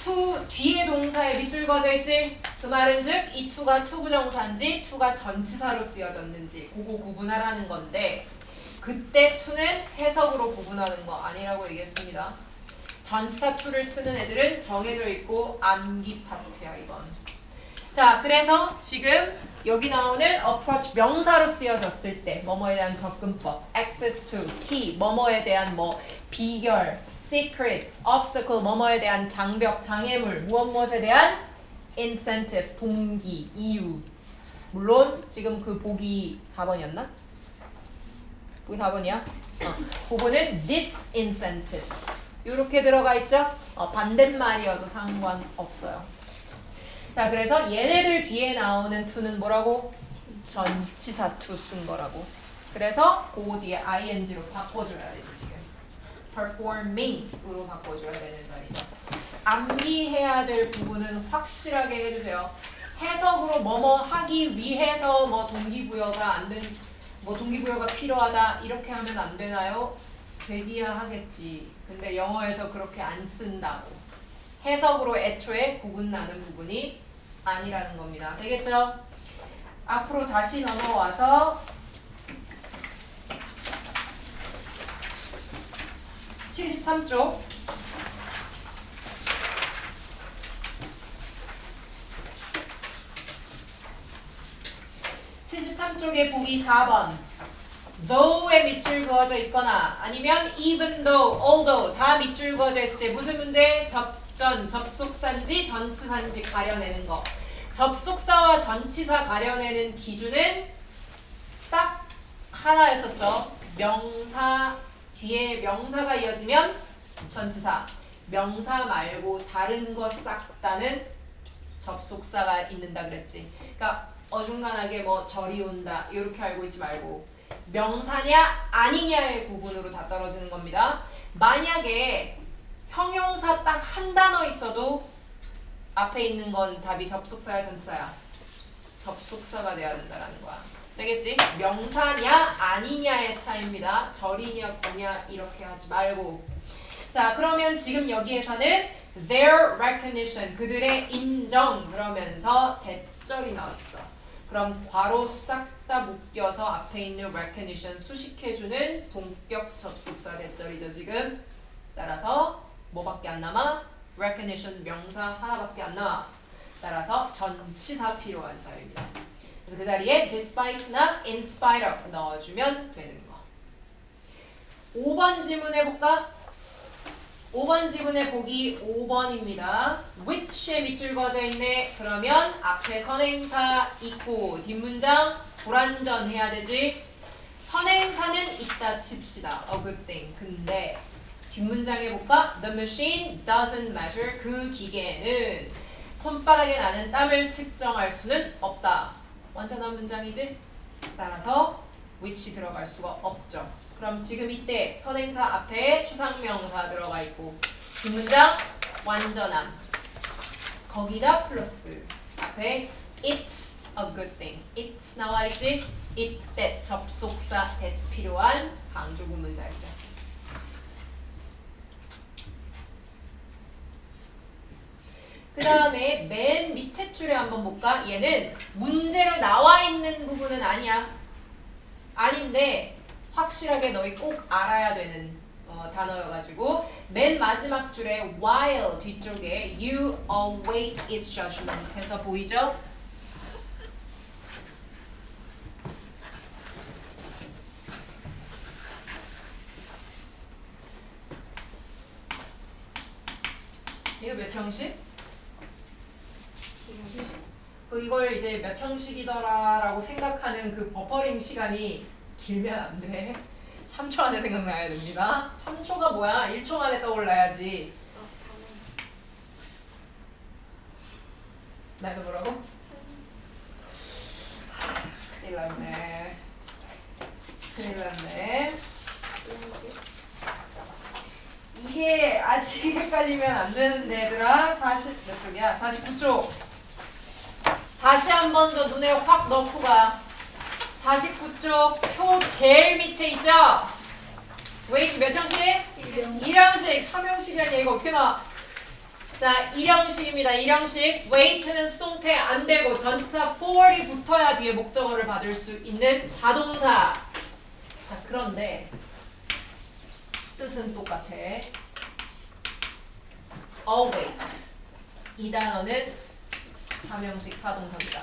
to 뒤에 동사에 밑줄 그어져 있지? 그 말은 즉 이 to가 투부정사인지 to가 전치사로 쓰여졌는지 그거 구분하라는 건데 그때 to는 해석으로 구분하는 거 아니라고 얘기했습니다. 전치사 to를 쓰는 애들은 정해져 있고 암기 파트야 이건. 자, 그래서 지금 여기 나오는 approach 명사로 쓰여졌을 때 뭐뭐에 대한 접근법, access to, key, 뭐뭐에 대한 뭐 비결, secret, obstacle, 뭐뭐에 대한 장벽, 장애물, 무엇에 대한 incentive, 동기, 이유. 물론 지금 그 보기 4번이었나? 보기 4번이야? 그거는 disincentive. 이렇게 들어가 있죠? 반대말이어도 상관없어요. 자, 그래서 얘네들 뒤에 나오는 to는 뭐라고? 전치사 to 쓴 거라고. 그래서 그 뒤에 ing로 바꿔줘야 되지 지금. performing으로 바꿔줘야 되는 자리죠. 암기해야 될 부분은 확실하게 해주세요. 해석으로 뭐뭐 하기 위해서 뭐 동기부여가 안 된, 뭐 동기부여가 필요하다 이렇게 하면 안 되나요? 되기야 하겠지. 근데 영어에서 그렇게 안 쓴다고. 해석으로 애초에 구분나는 부분이 아니라는 겁니다. 되겠죠? 앞으로 다시 넘어와서 73쪽 73쪽에 보기 4번 though에 밑줄 그어져 있거나 아니면 even though, although 다 밑줄 그어져 있을 때 무슨 문제? 접속사인지 전치사인지 가려내는 거. 접속사와 전치사 가려내는 기준은 딱 하나였었어. 명사 뒤에 명사가 이어지면 전치사. 명사 말고 다른 거 싹 다는 접속사가 있는다 그랬지. 그러니까 어중간하게 뭐 절이 온다 이렇게 알고 있지 말고 명사냐 아니냐의 구분으로 다 떨어지는 겁니다. 만약에 형용사 딱 한 단어 있어도 앞에 있는 건 답이 접속사야 전치사야? 접속사가 돼야 된다는 거야. 되겠지? 명사냐 아니냐의 차이입니다. 절이냐 고냐 이렇게 하지 말고. 자, 그러면 지금 여기에서는 their recognition 그들의 인정 그러면서 대절이 나왔어. 그럼 괄호 싹 다 묶여서 앞에 있는 recognition 수식해주는 동격 접속사 대절이죠 지금. 따라서 뭐밖에 안 남아? recognition 명사 하나밖에 안 남아. 따라서 전치사 필요한 자리입니다. 그래서 그 자리에 despite나 in spite of 넣어주면 되는 거. 5번 지문 해볼까? 5번 지문에 보기 5번입니다. which에 밑줄 그어져 있네. 그러면 앞에 선행사 있고 뒷문장 불완전해야 되지. 선행사는 있다 칩시다. A good thing. 근데 뒷문장 해볼까? The machine doesn't measure. 그 기계는 손바닥에 나는 땀을 측정할 수는 없다. 완전한 문장이지? 따라서 which 들어갈 수가 없죠. 그럼 지금 이때 선행사 앞에 추상명사 들어가 있고 뒷문장 완전함 거기다 플러스 앞에 it's a good thing. it's 나와 있지? it that 접속사 that 필요한 강조 구문자이죠. 그 다음에 맨 밑에 줄에 한번 볼까? 얘는 문제로 나와 있는 부분은 아니야. 아닌데 확실하게 너희 꼭 알아야 되는 단어여가지고 맨 마지막 줄에 while 뒤쪽에 you await its judgment 해서 보이죠? 이거 몇 형식? 이걸 이제 몇 형식이더라라고 생각하는 그 버퍼링 시간이 길면 안 돼. 3초 안에 생각나야 됩니다. 3초가 뭐야? 1초 안에 떠올라야지. 나도 뭐라고? 큰일 났네. 큰일 났네. 이게 아직 헷갈리면 안 되는데 얘들아. 몇 쪽이야? 49쪽. 다시 한 번 더 눈에 확 넣고 가. 49쪽 표 제일 밑에 있죠? 웨이트 몇 형식? 1형식. 3형식이 아니야. 이거 어떻게 나와? 자, 1형식입니다. 1형식. 웨이트는 수동태 안 되고 전치사 for이 붙어야 뒤에 목적어를 받을 수 있는 자동사. 자, 그런데 뜻은 똑같아. await. 이 단어는 3형식 타동사입니다.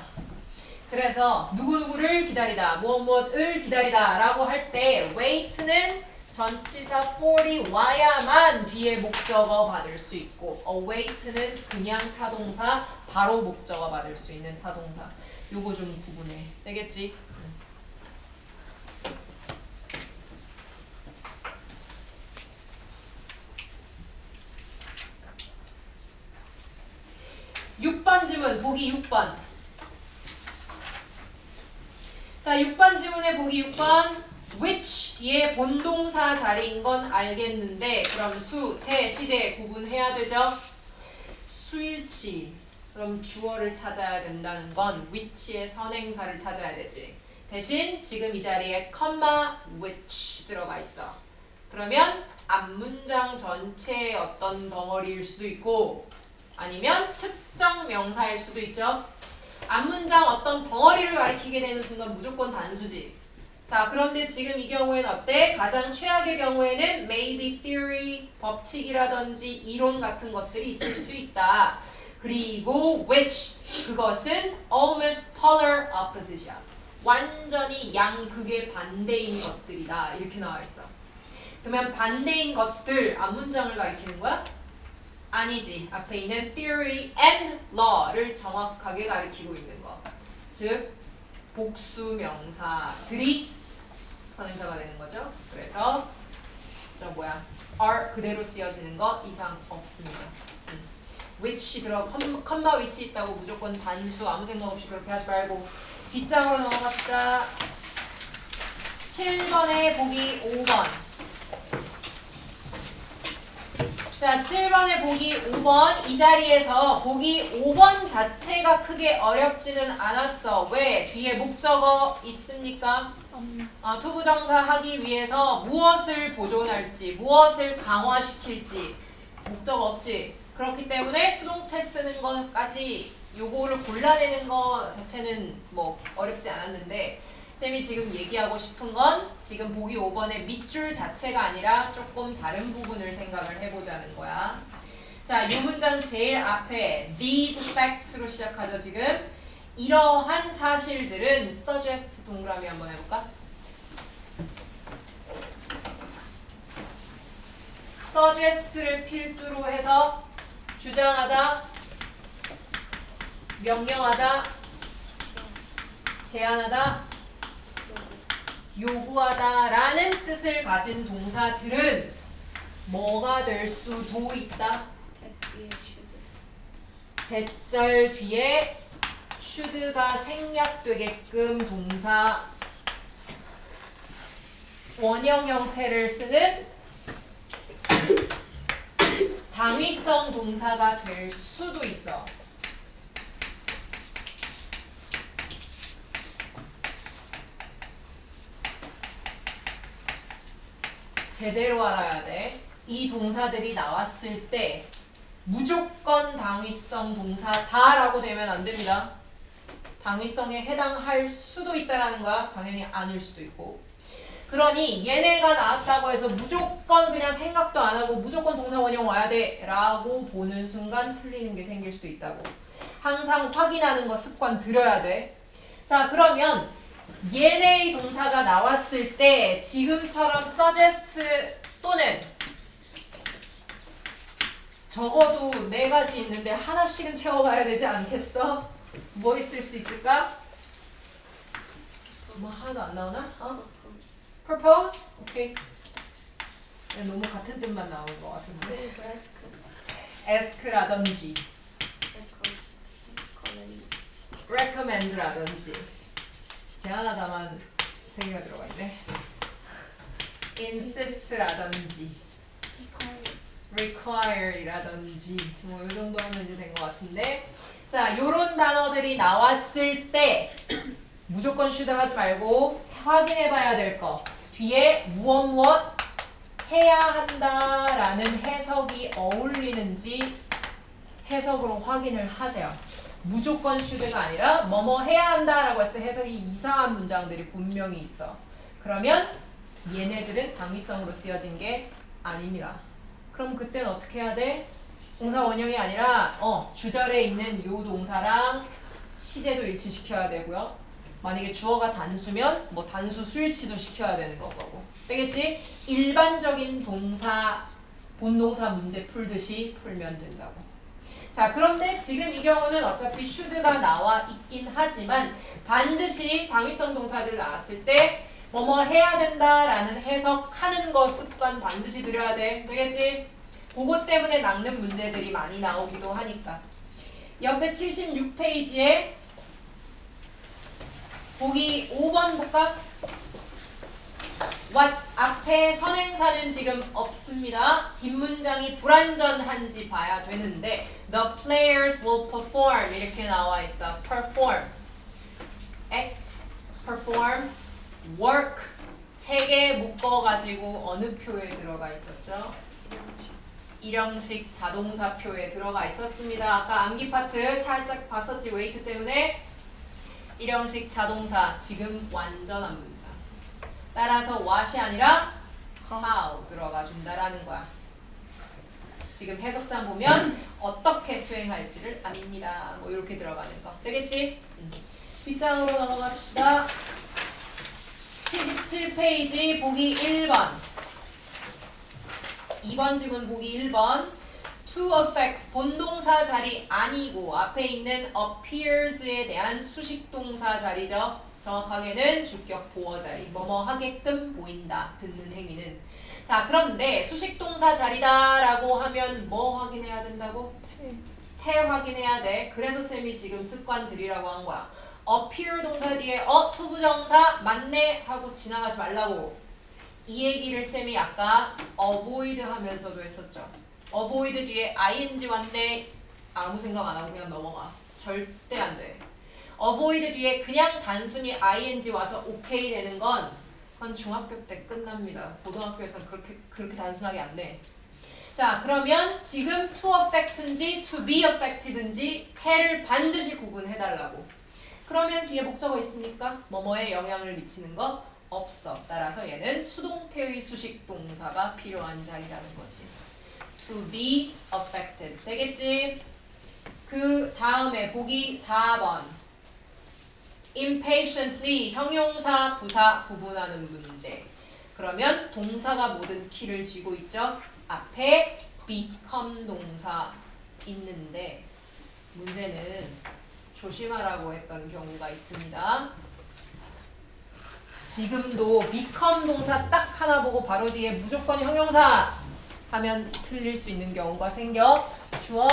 그래서 누구누구를 기다리다, 무엇무엇을 기다리다 라고 할 때 wait는 전치사 for이 와야만 뒤에 목적어 받을 수 있고 await는 그냥 타동사 바로 목적어 받을 수 있는 타동사. 요거 좀 구분해. 되겠지? 6번 지문 보기 6번. 자, 6번 지문에 보기 6번 which 뒤에 본동사 자리인 건 알겠는데 그럼 수, 태, 시제 구분해야 되죠? 수일치. 그럼 주어를 찾아야 된다는 건 which의 선행사를 찾아야 되지. 대신 지금 이 자리에 comma which 들어가 있어. 그러면 앞문장 전체의 어떤 덩어리일 수도 있고 아니면 특정 명사일 수도 있죠. 앞문장 어떤 덩어리를 가리키게 되는 순간 무조건 단수지. 자, 그런데 지금 이 경우에는 어때? 가장 최악의 경우에는 maybe theory, 법칙이라든지 이론 같은 것들이 있을 수 있다. 그리고 which, 그것은 almost polar opposite이야. 완전히 양극의 반대인 것들이다. 이렇게 나와 있어. 그러면 반대인 것들 앞문장을 가리키는 거야? 아니지. 앞에 있는 theory and law를 정확하게 가리키고 있는 거. 즉 복수 명사들이 선행사가 되는 거죠. 그래서 저 뭐야 are 그대로 쓰여지는 거 이상 없습니다. which 컴마 which 있다고 무조건 단수 아무 생각 없이 그렇게 하지 말고 뒷장으로 넘어갑시다. 7번에 보기 5번. 자, 7번에 보기 5번. 이 자리에서 보기 5번 자체가 크게 어렵지는 않았어. 왜? 뒤에 목적어 있습니까? 투부정사 하기 위해서 무엇을 보존할지, 무엇을 강화시킬지 목적어 없지. 그렇기 때문에 수동태 쓰는 것까지 요거를 골라내는 거 자체는 뭐 어렵지 않았는데 쌤이 지금 얘기하고 싶은 건 지금 보기 5번의 밑줄 자체가 아니라 조금 다른 부분을 생각을 해보자는 거야. 자, 이 문장 제일 앞에 these facts로 시작하죠. 지금 이러한 사실들은 suggest 동그라미 한번 해볼까? suggest를 필두로 해서 주장하다, 명령하다, 제안하다, 요구하다라는 뜻을 가진 동사들은 뭐가 될 수도 있다? 대절 뒤에 should가 생략되게끔 동사 원형 형태를 쓰는 당위성 동사가 될 수도 있어. 제대로 알아야 돼. 이 동사들이 나왔을 때 무조건 당위성 동사다라고 되면 안 됩니다. 당위성에 해당할 수도 있다라는 거야. 당연히 아닐 수도 있고. 그러니 얘네가 나왔다고 해서 무조건 그냥 생각도 안 하고 무조건 동사 원형 와야 돼 라고 보는 순간 틀리는 게 생길 수 있다고. 항상 확인하는 거 습관 들여야 돼. 자, 그러면 얘네의 동사가 나왔을 때 지금처럼 suggest 또는 적어도 4가지 있는데 하나씩은 채워가야 되지 않겠어? 뭐 있을 수 있을까? 뭐 하나도 안 나오나? propose? 오케이. 너무 같은 뜻만 나오는 것 같은데. ask라든지 recommend라든지 제안하다만 3개가 들어가 있네. insist라든지 require이라든지 뭐 이 정도 하면 이제 된 것 같은데. 자, 요런 단어들이 나왔을 때 무조건 should 하지 말고 확인해 봐야 될 거. 뒤에 무엇 해야 한다라는 해석이 어울리는지 해석으로 확인을 하세요. 무조건 should가 아니라 뭐뭐 해야 한다라고 했을 때 해석이 이상한 문장들이 분명히 있어. 그러면 얘네들은 당위성으로 쓰여진 게 아닙니다. 그럼 그때는 어떻게 해야 돼? 동사 원형이 아니라 주절에 있는 요 동사랑 시제도 일치시켜야 되고요. 만약에 주어가 단수면 뭐 단수 수일치도 시켜야 되는 거고. 되겠지? 일반적인 동사 본동사 문제 풀듯이 풀면 된다고. 자, 그런데 지금 이 경우는 어차피 should가 나와 있긴 하지만 반드시 당위성 동사들 나왔을 때 뭐뭐 해야 된다라는 해석하는 거 습관 반드시 들여야 돼. 되겠지? 그것 때문에 낚는 문제들이 많이 나오기도 하니까. 옆에 76페이지에 보기 5번 볼까? what 앞에 선행사는 지금 없습니다. 뒷문장이 불완전한지 봐야 되는데 the players will perform 이렇게 나와 있어. perform, act, perform, work 3개 묶어가지고 어느 표에 들어가 있었죠? 일형식 자동사표에 들어가 있었습니다. 아까 암기 파트 살짝 봤었지 웨이트 때문에. 일형식 자동사 지금 완전한 문장. 따라서 what이 아니라 how 들어가 준다라는 거야. 지금 해석상 보면 어떻게 수행할지를 압니다. 뭐 이렇게 들어가는 거. 되겠지? 뒷장으로 넘어갑시다. 77페이지 보기 1번. 2번 지문 보기 1번. to affect 본동사 자리 아니고 앞에 있는 appears에 대한 수식동사 자리죠. 정확하게는 주격 보어 자리. 뭐뭐 하게끔 보인다. 듣는 행위는. 자, 그런데 수식동사 자리다라고 하면 뭐 확인해야 된다고? 태 확인해야 돼. 그래서 쌤이 지금 습관 들이라고 한 거야. appear 동사 뒤에 투부정사 맞네 하고 지나가지 말라고. 이 얘기를 쌤이 아까 avoid 하면서도 했었죠. avoid 뒤에 ing 왔네 아무 생각 안 하고 그냥 넘어가. 절대 안 돼. avoid 뒤에 그냥 단순히 ing 와서 오케이 되는 건 그건 중학교 때 끝납니다. 고등학교에서는 그렇게 단순하게 안 돼. 자, 그러면 지금 to affect인지 to be affected인지 해를 반드시 구분해달라고. 그러면 뒤에 목적어 있습니까? 뭐뭐에 영향을 미치는 거 없어. 따라서 얘는 수동태의 수식 동사가 필요한 자리라는 거지. to be affected. 되겠지? 그 다음에 보기 4번. impatiently 형용사, 부사 구분하는 문제. 그러면 동사가 모든 키를 쥐고 있죠. 앞에 become 동사 있는데 문제는 조심하라고 했던 경우가 있습니다. 지금도 become 동사 딱 하나 보고 바로 뒤에 무조건 형용사 하면 틀릴 수 있는 경우가 생겨. 주어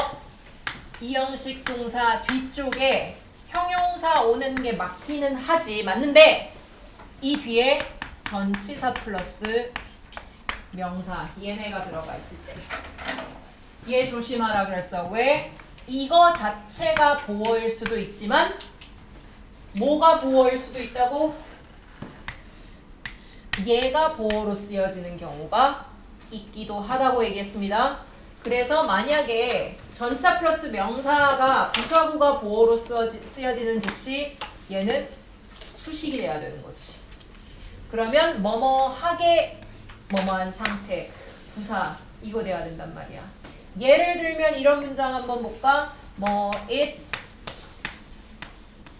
이형식 동사 뒤쪽에 형용사 오는 게 맞기는 하지. 맞는데 이 뒤에 전치사 플러스 명사 얘네가 들어가 있을 때 얘 조심하라 그랬어. 왜? 이거 자체가 보어일 수도 있지만 뭐가 보어일 수도 있다고? 얘가 보어로 쓰여지는 경우가 있기도 하다고 얘기했습니다. 그래서 만약에 전치사 플러스 명사가 부사구가 보어로 쓰여지는 즉시 얘는 수식이 돼야 되는 거지. 그러면 뭐뭐하게 뭐뭐한 상태 부사 이거 돼야 된단 말이야. 예를 들면 이런 문장 한번 볼까? 뭐 it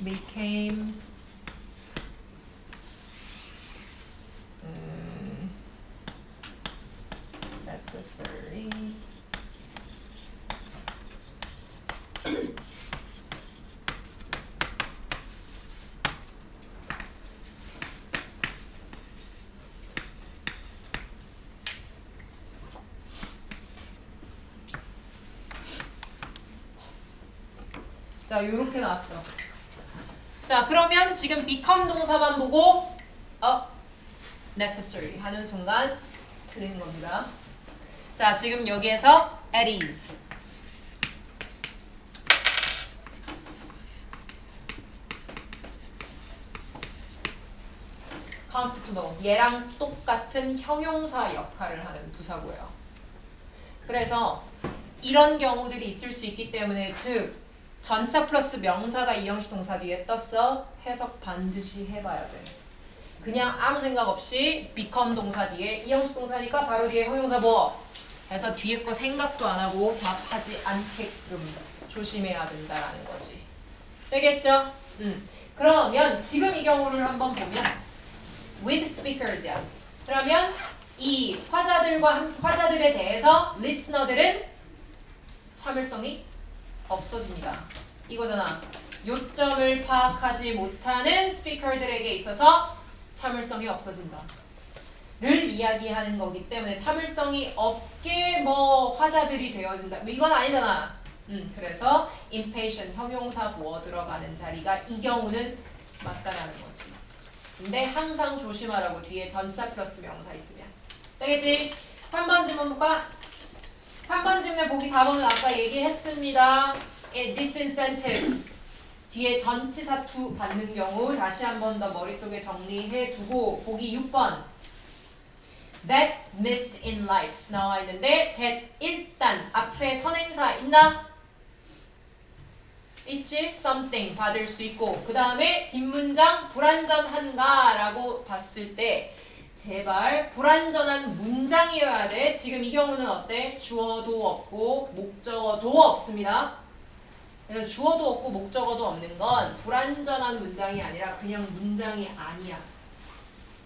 became necessary 자, 요렇게 나왔어. 자, 그러면 지금 become 동사만 보고 necessary 하는 순간 틀린 겁니다. 자, 지금 여기에서 at ease comfortable 얘랑 똑같은 형용사 역할을 하는 부사고요. 그래서 이런 경우들이 있을 수 있기 때문에 즉 전사 플러스 명사가 이형식 동사 뒤에 떴어. 해석 반드시 해봐야 돼. 그냥 아무 생각 없이 become 동사 뒤에 이형식 동사니까 바로 뒤에 형용사 뭐 해서 뒤에 거 생각도 안 하고 답하지 않게끔 조심해야 된다라는 거지. 되겠죠? 그러면 지금 이 경우를 한번 보면 with speakers야. 그러면 이 화자들에 대해서 listener들은 참을성이 없어집니다. 이거잖아. 요점을 파악하지 못하는 스피커들에게 있어서 참을성이 없어진다. 를 이야기하는 거기 때문에 참을성이 없게 뭐 화자들이 되어진다. 이건 아니잖아. 그래서 impatient 형용사 보어 들어가는 자리가 이 경우는 맞다라는 거지. 근데 항상 조심하라고 뒤에 전사 플러스 명사 있으면. 되겠지? 3번 질문 볼까? 3번 질문에 보기 4번은 아까 얘기했습니다. disincentive 뒤에 전치사 to 받는 경우 다시 한 번 더 머릿속에 정리해 두고 보기 6번 that missed in life 나와 있는데 that 일단 앞에 선행사 있나? 있지? something 받을 수 있고 그 다음에 뒷문장 불완전한가? 라고 봤을 때 제발 불완전한 문장이어야 돼. 지금 이 경우는 어때? 주어도 없고 목적어도 없습니다. 그래서 주어도 없고 목적어도 없는 건 불완전한 문장이 아니라 그냥 문장이 아니야.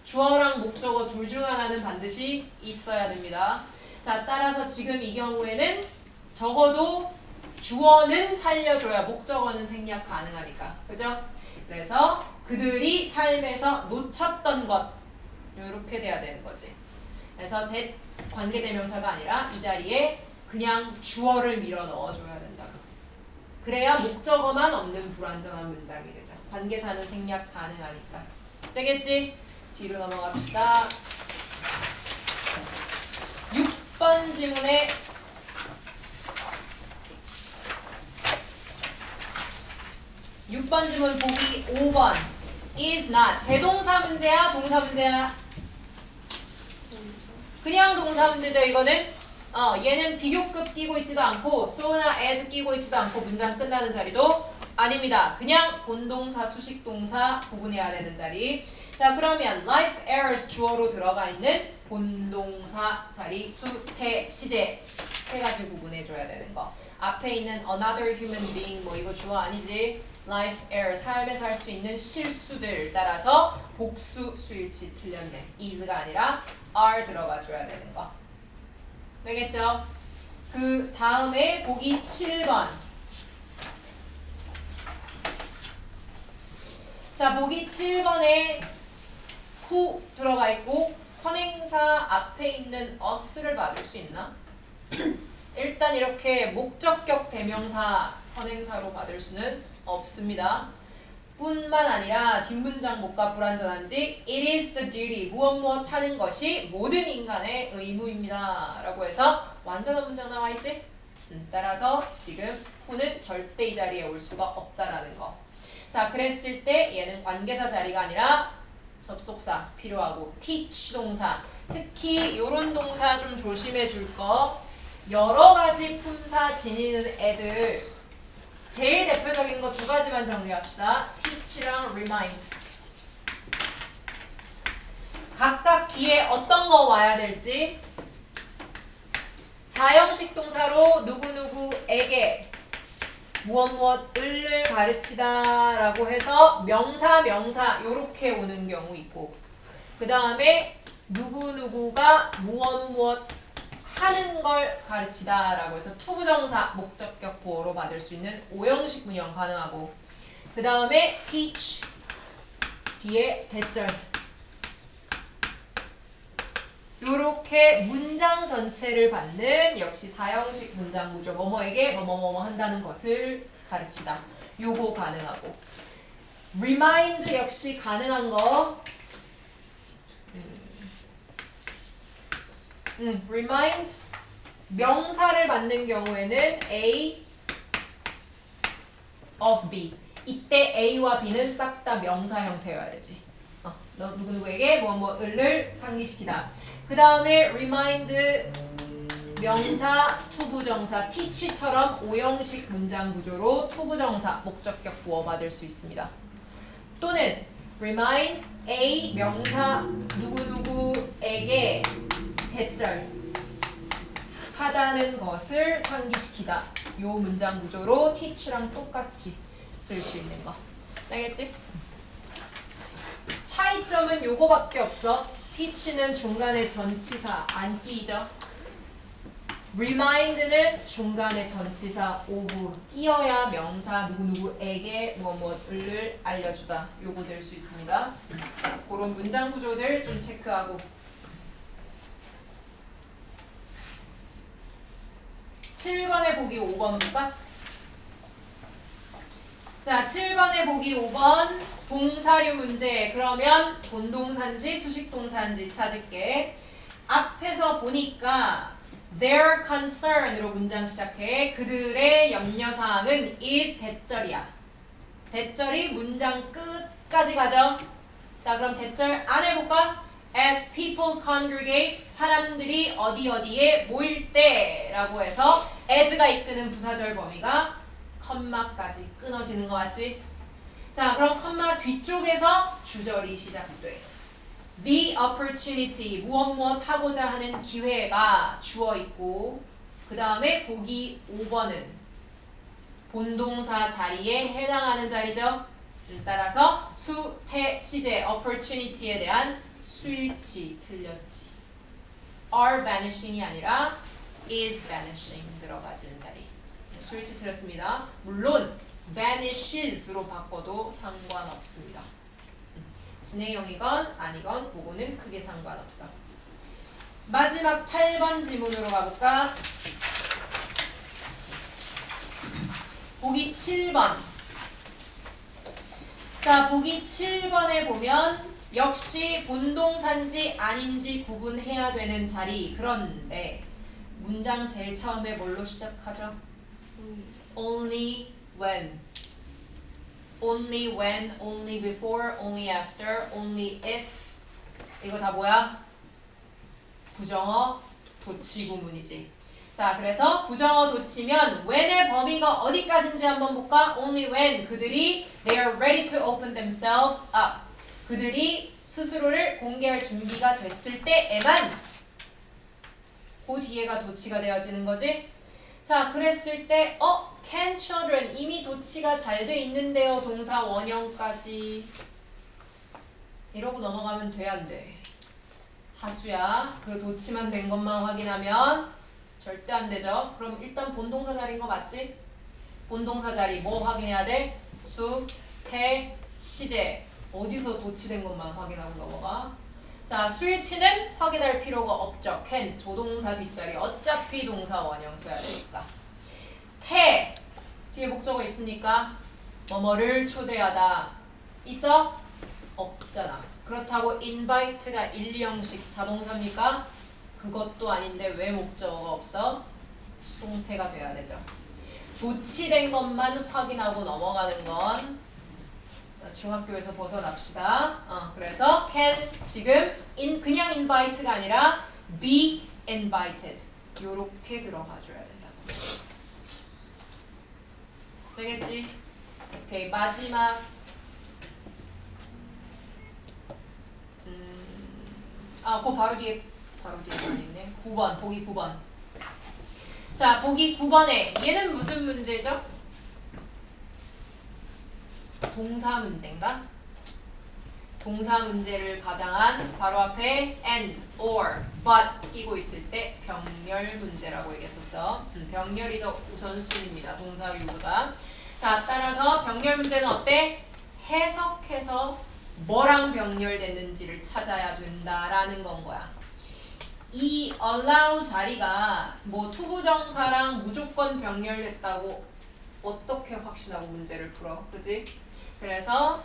주어랑 목적어 둘 중 하나는 반드시 있어야 됩니다. 자, 따라서 지금 이 경우에는 적어도 주어는 살려줘야 목적어는 생략 가능하니까. 그죠? 그래서 그들이 삶에서 놓쳤던 것 이렇게 돼야 되는 거지. 그래서 that 관계대명사가 아니라 이 자리에 그냥 주어를 밀어 넣어줘야 된다. 그래야 목적어만 없는 불완전한 문장이 되죠. 관계사는 생략 가능하니까. 되겠지? 뒤로 넘어갑시다. 6번 질문에 6번 질문 보기 5번 is not 대동사 문제야? 동사 문제야? 그냥 동사 문제죠. 이거는 얘는 비교급 끼고 있지도 않고 so나 as 끼고 있지도 않고 문장 끝나는 자리도 아닙니다. 그냥 본동사, 수식동사 구분해야 되는 자리. 자, 그러면 life errors 주어로 들어가 있는 본동사 자리, 수, 태, 시제 세 가지 구분해줘야 되는 거. 앞에 있는 another human being 뭐 이거 주어 아니지? life error 삶에서 할 수 있는 실수들 따라서 복수 수일치 틀렸네. is가 아니라 are 들어가 줘야 되는 거. 되겠죠? 그 다음에 보기 7번. 자, 보기 7번에 who 들어가 있고 선행사 앞에 있는 us를 받을 수 있나? 일단 이렇게 목적격 대명사 선행사로 받을 수는 없습니다. 뿐만 아니라 뒷문장목과 불완전한지 it is the duty 무엇 하는 것이 모든 인간의 의무입니다 라고 해서 완전한 문장 나와 있지? 따라서 지금 who는 절대 이 자리에 올 수가 없다라는 거. 자, 그랬을 때 얘는 관계사 자리가 아니라 접속사 필요하고 teach 동사, 특히 이런 동사 좀 조심해 줄 거. 여러 가지 품사 지니는 애들 제일 대표적인 거 두 가지만 정리합시다. teach랑 remind. 각각 뒤에 어떤 거 와야 될지 사형식 동사로 누구누구에게 무엇을 가르치다 라고 해서 명사 요렇게 오는 경우 있고 그 다음에 누구누구가 무엇 하는 걸 가르치다 라고 해서 투부정사 목적격 보어로 받을 수 있는 오형식 문형 가능하고 그 다음에 teach 뒤에 대절 요렇게 문장 전체를 받는 역시 사형식 문장 구조 뭐뭐에게 뭐뭐뭐 한다는 것을 가르치다 요거 가능하고 remind 역시 가능한 거 remind 명사를 받는 경우에는 A of B 이때 A와 B는 싹 다 명사 형태여야 되지 너 누구누구에게 뭐뭐를 상기시키다 그 다음에 remind 명사 투부정사 teach처럼 오형식 문장 구조로 투부정사 목적격 보어 받을 수 있습니다 또는 remind A 명사 누구누구에게 대절 하다는 것을 상기시키다 요 문장 구조로 teach랑 똑같이 쓸 수 있는 거 알겠지? 차이점은 요거밖에 없어 teach는 중간에 전치사 안 끼죠 remind는 중간에 전치사 of 끼어야 명사 누구누구에게 뭐뭐를 알려주다 요거 될 수 있습니다 그런 문장 구조들 좀 체크하고 7번에 보기 5번 볼까? 자, 7번에 보기 5번 동사류 문제. 그러면 본동사인지 수식동사인지 찾을게. 앞에서 보니까 their concern으로 문장 시작해. 그들의 염려사항은 is 대절이야. 대절이 문장 끝까지 가죠. 자, 그럼 대절 안 해볼까? As people congregate, 사람들이 어디에 모일 때 라고 해서 as가 이끄는 부사절 범위가 컴마까지 끊어지는 거 맞지? 자, 그럼 컴마 뒤쪽에서 주절이 시작돼. The opportunity, 무엇 하고자 하는 기회가 주어 있고 그 다음에 보기 5번은 본동사 자리에 해당하는 자리죠. 따라서 수, 태, 시제, opportunity에 대한 수일치 틀렸지. are vanishing이 아니라 is vanishing 들어가지는 자리. 수일치 틀렸습니다. 물론 vanishes로 바꿔도 상관없습니다. 진행형이건 아니건 그거는 크게 상관없어. 마지막 8번 지문으로 가볼까? 보기 7번. 자, 보기 7번에 보면 역시 본동사인지 아닌지 구분해야 되는 자리. 그런데 문장 제일 처음에 뭘로 시작하죠? Only when. Only when, only before, only after, only if. 이거 다 뭐야? 부정어 도치구문이지. 자, 그래서 부정어 도치면 when의 범위가 어디까지인지 한번 볼까? Only when 그들이 they are ready to open themselves up. 그들이 스스로를 공개할 준비가 됐을 때에만 그 뒤에가 도치가 되어지는 거지. 자, 그랬을 때 can children 이미 도치가 잘 돼 있는데요. 동사 원형까지 이러고 넘어가면 돼 안 돼? 하수야. 그 도치만 된 것만 확인하면 절대 안 되죠. 그럼 일단 본동사 자리인 거 맞지? 본동사 자리 뭐 확인해야 돼? 수, 태, 시제 어디서 도치된 것만 확인하고 넘어가. 자, 수일치는 확인할 필요가 없죠. can 조동사 뒷자리 어차피 동사 원형 써야 되니까. 태 뒤에 목적어 있으니까 뭐뭐를 초대하다 있어? 없잖아. 그렇다고 invite가 1, 2형식 자동사입니까? 그것도 아닌데 왜 목적어가 없어? 수동태가 돼야 되죠. 도치된 것만 확인하고 넘어가는 건 중학교에서 벗어납시다. 그래서 can 지금 그냥 invite가 아니라 be invited 요렇게 들어가줘야 된다고. 되겠지? 오케이, 마지막 그 바로 뒤에 있네. 9번, 보기 9번. 자, 보기 9번에 얘는 무슨 문제죠? 동사 문제인가? 동사 문제를 가장한 바로 앞에 and, or, but 끼고 있을 때 병렬 문제라고 얘기했었어. 병렬이 더 우선순위입니다. 동사류보다. 자, 따라서 병렬 문제는 어때? 해석해서 뭐랑 병렬됐는지를 찾아야 된다라는 건 거야. 이 allow 자리가 뭐 투부정사랑 무조건 병렬됐다고 어떻게 확신하고 문제를 풀어? 그지? 그래서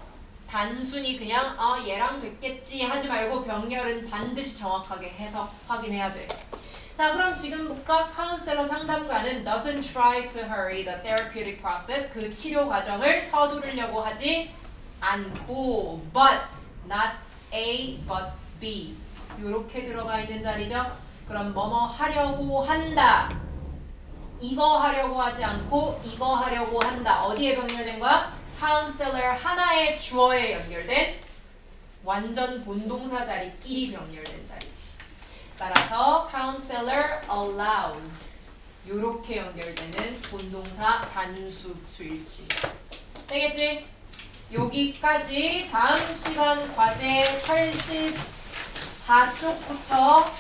단순히 그냥 얘랑 됐겠지 하지 말고 병렬은 반드시 정확하게 해서 확인해야 돼. 자, 그럼 지금 볼까? 카운셀러 상담가는 doesn't try to hurry the therapeutic process. 그 치료 과정을 서두르려고 하지 않고 but not A but B 요렇게 들어가 있는 자리죠. 그럼 뭐뭐 하려고 한다. 이거 하려고 하지 않고 이거 하려고 한다. 어디에 병렬된 거야? counselor 하나의 주어에 연결된 완전 본동사 자리끼리 병렬된 자리지. 따라서 counselor allows 요렇게 연결되는 본동사 단수 수일치. 되겠지? 여기까지 다음 시간 과제 84쪽부터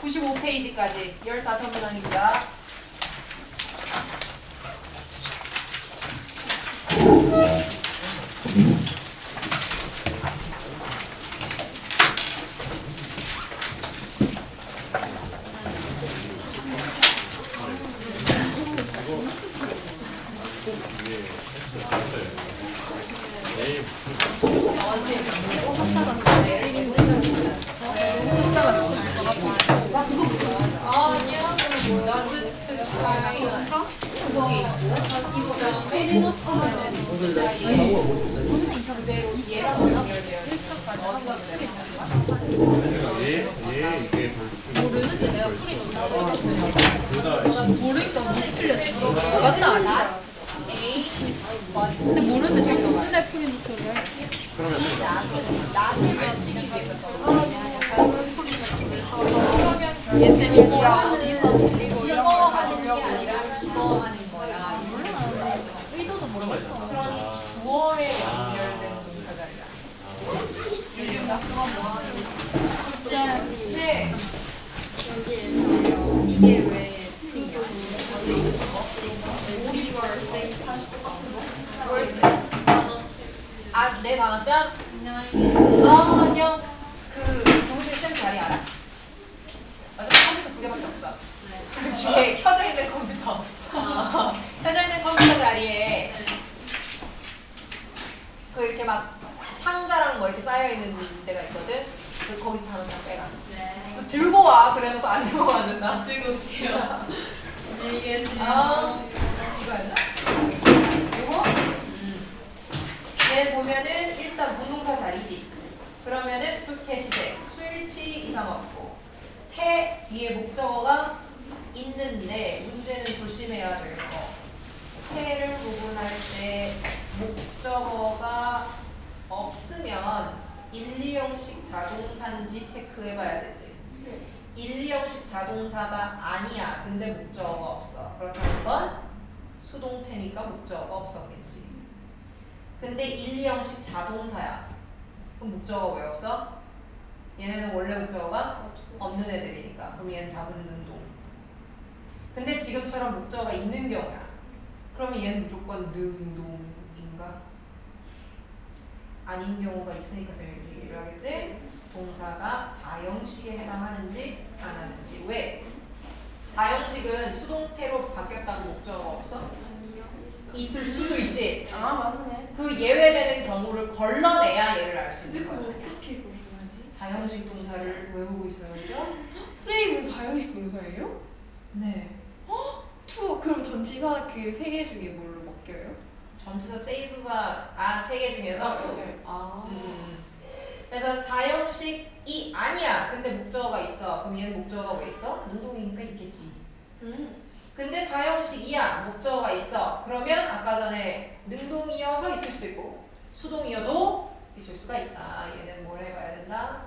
95페이지까지 15문항입니다. 모르는데 내가 풀이 너무 모르니까 못 틀렸지. 맞나 아니야? 근데 모르는데 자꾸 쓰레 풀이 노트를 해. 예쌤이 이거 들리고 이런 거 가지려고 이거 하는 거야. 의도도 모르겠어. 그러니 주어에 연결된 동사자리야. 요즘 나 그거 뭐 쌤 네. 이게 왜 틀린 게 내 단어장? 안녕. 그 조우진 쌤 자리 알아? 맞아, 컴퓨터 2개밖에 없어. 그 중에 켜져 있는 컴퓨터. 켜져 있는 컴퓨터 자리에 그 이렇게 막 상자랑 뭐 이렇게 쌓여 있는 데가 있거든. 그 거기서 단어장 빼라. 너 들고 와. 그래놓고 안 들고 왔는다. 들고 올게요. 이게 이거였나? 이거? 얘 보면은 일단 본동사 자리지. 그러면은 수태 시제, 수일치 이상 없고 태 뒤에 목적어가 있는데 문제는 조심해야 될 거. 태를 구분할 때 목적어가 없으면 1, 2형식 자동사인지 체크해봐야 되지. 1, 2형식 자동사가 아니야. 근데 목적어가 없어. 그렇다는 건 수동태니까 목적어가 없었겠지. 근데 1, 2형식 자동사야. 그럼 목적어가 왜 없어? 얘네는 원래 목적어가 없는 애들이니까. 그럼 얘는 답은 능동. 근데 지금처럼 목적어가 있는 경우야. 그러면 얘는 무조건 능동인가? 아닌 경우가 있으니까 제가 이렇게 얘기를 하겠지. 동사가 사형식에 해당하는지 안 하는지. 왜? 사형식은 수동태로 바뀌었다고 목적어가 없어? 아니요. 있을 수도 있지. 아 맞네. 그 예외되는 경우를 걸러내야 얘를 알 수 근데 있는 그거 거야. 어떻게 구분하지? 사형식 동사를 외우고 있어야죠. 선생님은 사형식 동사예요? 네. 투 그럼 전치사 그 세 개 중에 뭘로 바뀌어요? 전치사 save가 세 개 중에서 두 개. 아. 그래서 사형식이 아니야. 근데 목적어가 있어. 그럼 얘는 목적어가 왜 있어? 능동이니까 있겠지. 근데 사형식이야. 목적어가 있어. 그러면 아까 전에 능동이어서 있을 수도 있고 수동이어도 있을 수가 있다. 얘는 뭘 해봐야 된다?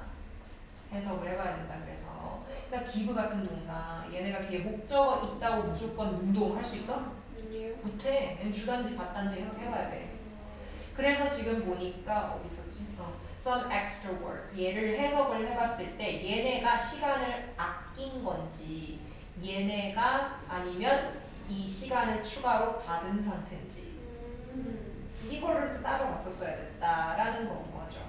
해석을 해봐야 된다. 그래서 그러니까 give 같은 동사 얘네가 뒤에 목적어 있다고 무조건 능동할 수 있어? 아니요. 못해. 얘는 주단지 받단지 해석해봐야 돼. 그래서 지금 보니까 어디 있었지? Some extra work. 얘를 해석을 해봤을 때 얘네가 시간을 아낀 건지 얘네가 아니면 이 시간을 추가로 받은 상태인지 이거를 따져봤었어야 됐다라는 건 거죠.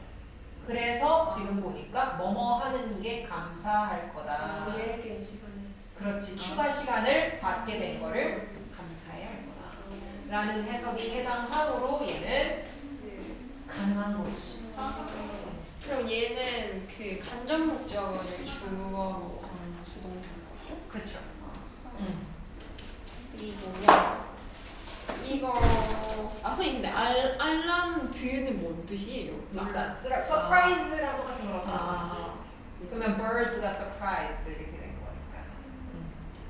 그래서 지금 보니까 뭐뭐 하는 게 감사할 거다. 얘에게 시간을. 그렇지. 추가 시간을 받게 된 거를 감사해야 할 거다. 라는 해석이 해당하므로 얘는 가능한 거지. 그럼 얘는 그 간접 목적어를 주어로 하는 수동태인 거죠? 그렇죠. 그리고요. 이거 선생님 근데 알람드는 뭔 뜻이에요? 몰라. 그러니까 surprise랑 똑같은 거라고 생각해. 아. 그러면 birds가 surprised 이렇게 된 거니까.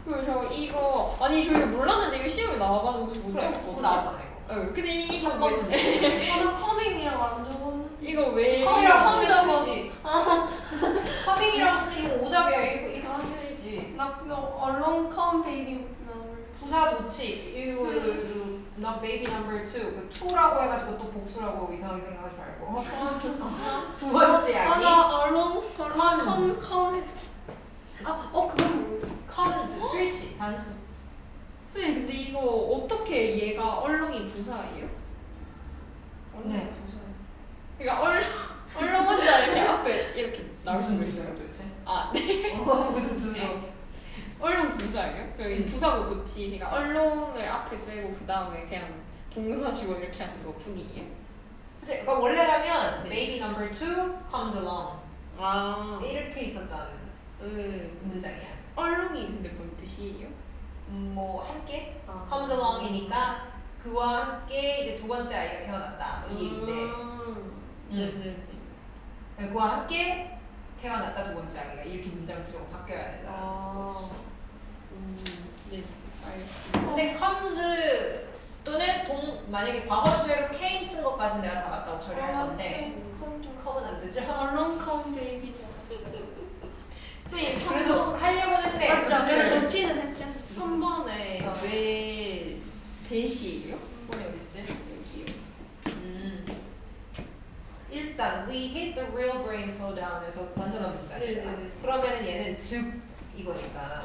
그리고 저 이거 아니 저 이거 몰랐는데 이거 시험에 나와가지고 못 그래, 적었거든요. 그거 나왔잖아 이거. 근데 이거 3번 왜 문제. 저는 커밍이라고 안 적었는데. 이거 왜 컴이라고 이거 쓰면 혼자서- 틀리지. 커밍이라고 쓰면 이거 오답이야. 이거 쓰면 틀리지. 나 그냥 얼렁 컴 베이비 나물. 부사 도치. 이거 not baby number 2. 그 2라고 해가지고 또 복수라고 이상하게 생각하지 말고. 두 번째 아니? 나 얼렁 comes. 컴. 그건 모르겠어. comes. 필치. 단수. 네, 근데 이거 어떻게 얘가 얼렁이 부사예요? 네. 부사예요. 그러니까 얼렁 혼자 이렇게 앞에 이렇게 나올 수가 무슨 있어요? 뜻이야 도대체? 아, 네. 무슨 뜻이야? 얼렁 부사예요? 그 부사고 좋지. 그러니까 얼렁을 앞에 빼고 그 다음에 그냥 동사 주어 이렇게 하는 거 뿐이에요. 그치? 그러니까 원래라면 baby number 2 comes along 아, 이렇게 있었던 문장이야. 얼렁이 근데 뭔 뜻이에요? 뭐 함께 아. comes along이니까 그와 함께 이제 두 번째 아이가 태어났다 이 얘기인데 네네네. 그와 함께 태어났다 두 번째 아이가 이렇게 문장 구조가 바뀌어야 된다. 아, 네, 알겠습니다. 근데 comes 또는 만약에 과거 시제로 came 쓴 것까지는 내가 다 맞다고 처리할 건데 come은 안 되죠? 얼렁 컴 베이비 적었어. 선생님 그래도 하려고 했는데 맞죠? 그치? 그래도 도치는 했잖아. 3번에 왜 대시예요? 번이 어딨지? 여기요. 일단 we hit the real brain slowdown에서 완전한 문장이잖아. 네네네. 그러면은 얘는 즉 이거니까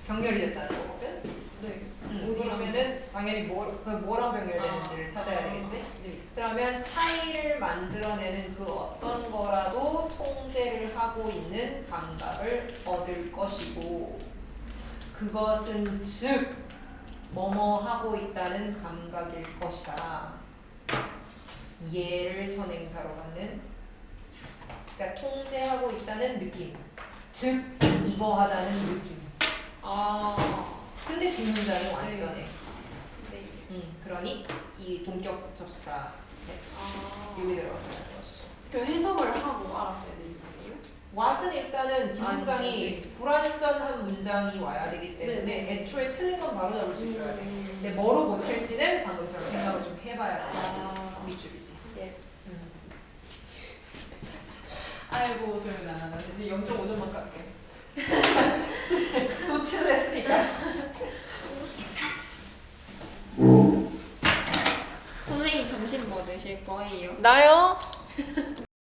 병렬이 됐다는 거거든. 네. 그러면은 당연히 뭐랑 병렬되는지를 찾아야 되겠지. 네. 그러면 차이를 만들어내는 그 어떤 거라도 통제를 하고 있는 감각을 얻을 것이고 그것은 즉 뭐뭐 하고 있다는 감각일 것이다. 얘를 선행사로 갖는 그러니까 통제하고 있다는 느낌 즉 이거 하다는 느낌 근데 뒷문장이 완전해 네. 그러니 이 동격 접속사 여기 들어가는 것이죠. 그 해석을 하고 알았어야 되는 거예요? what은 일단은 뒷문장이 네. 불완전한 문장이 와야 되기 때문에 네. 애초에 틀린 건 바로 잡을 수 있어야 돼. 근데 뭐로 고칠지는 방금처럼 생각을 좀 해봐야 돼. 밑줄이지. 네. 아이고 소연아 나 이제 0.5점만 깎게. 도치를 했으니까. 선생님 점심 뭐 드실 거예요? 나요?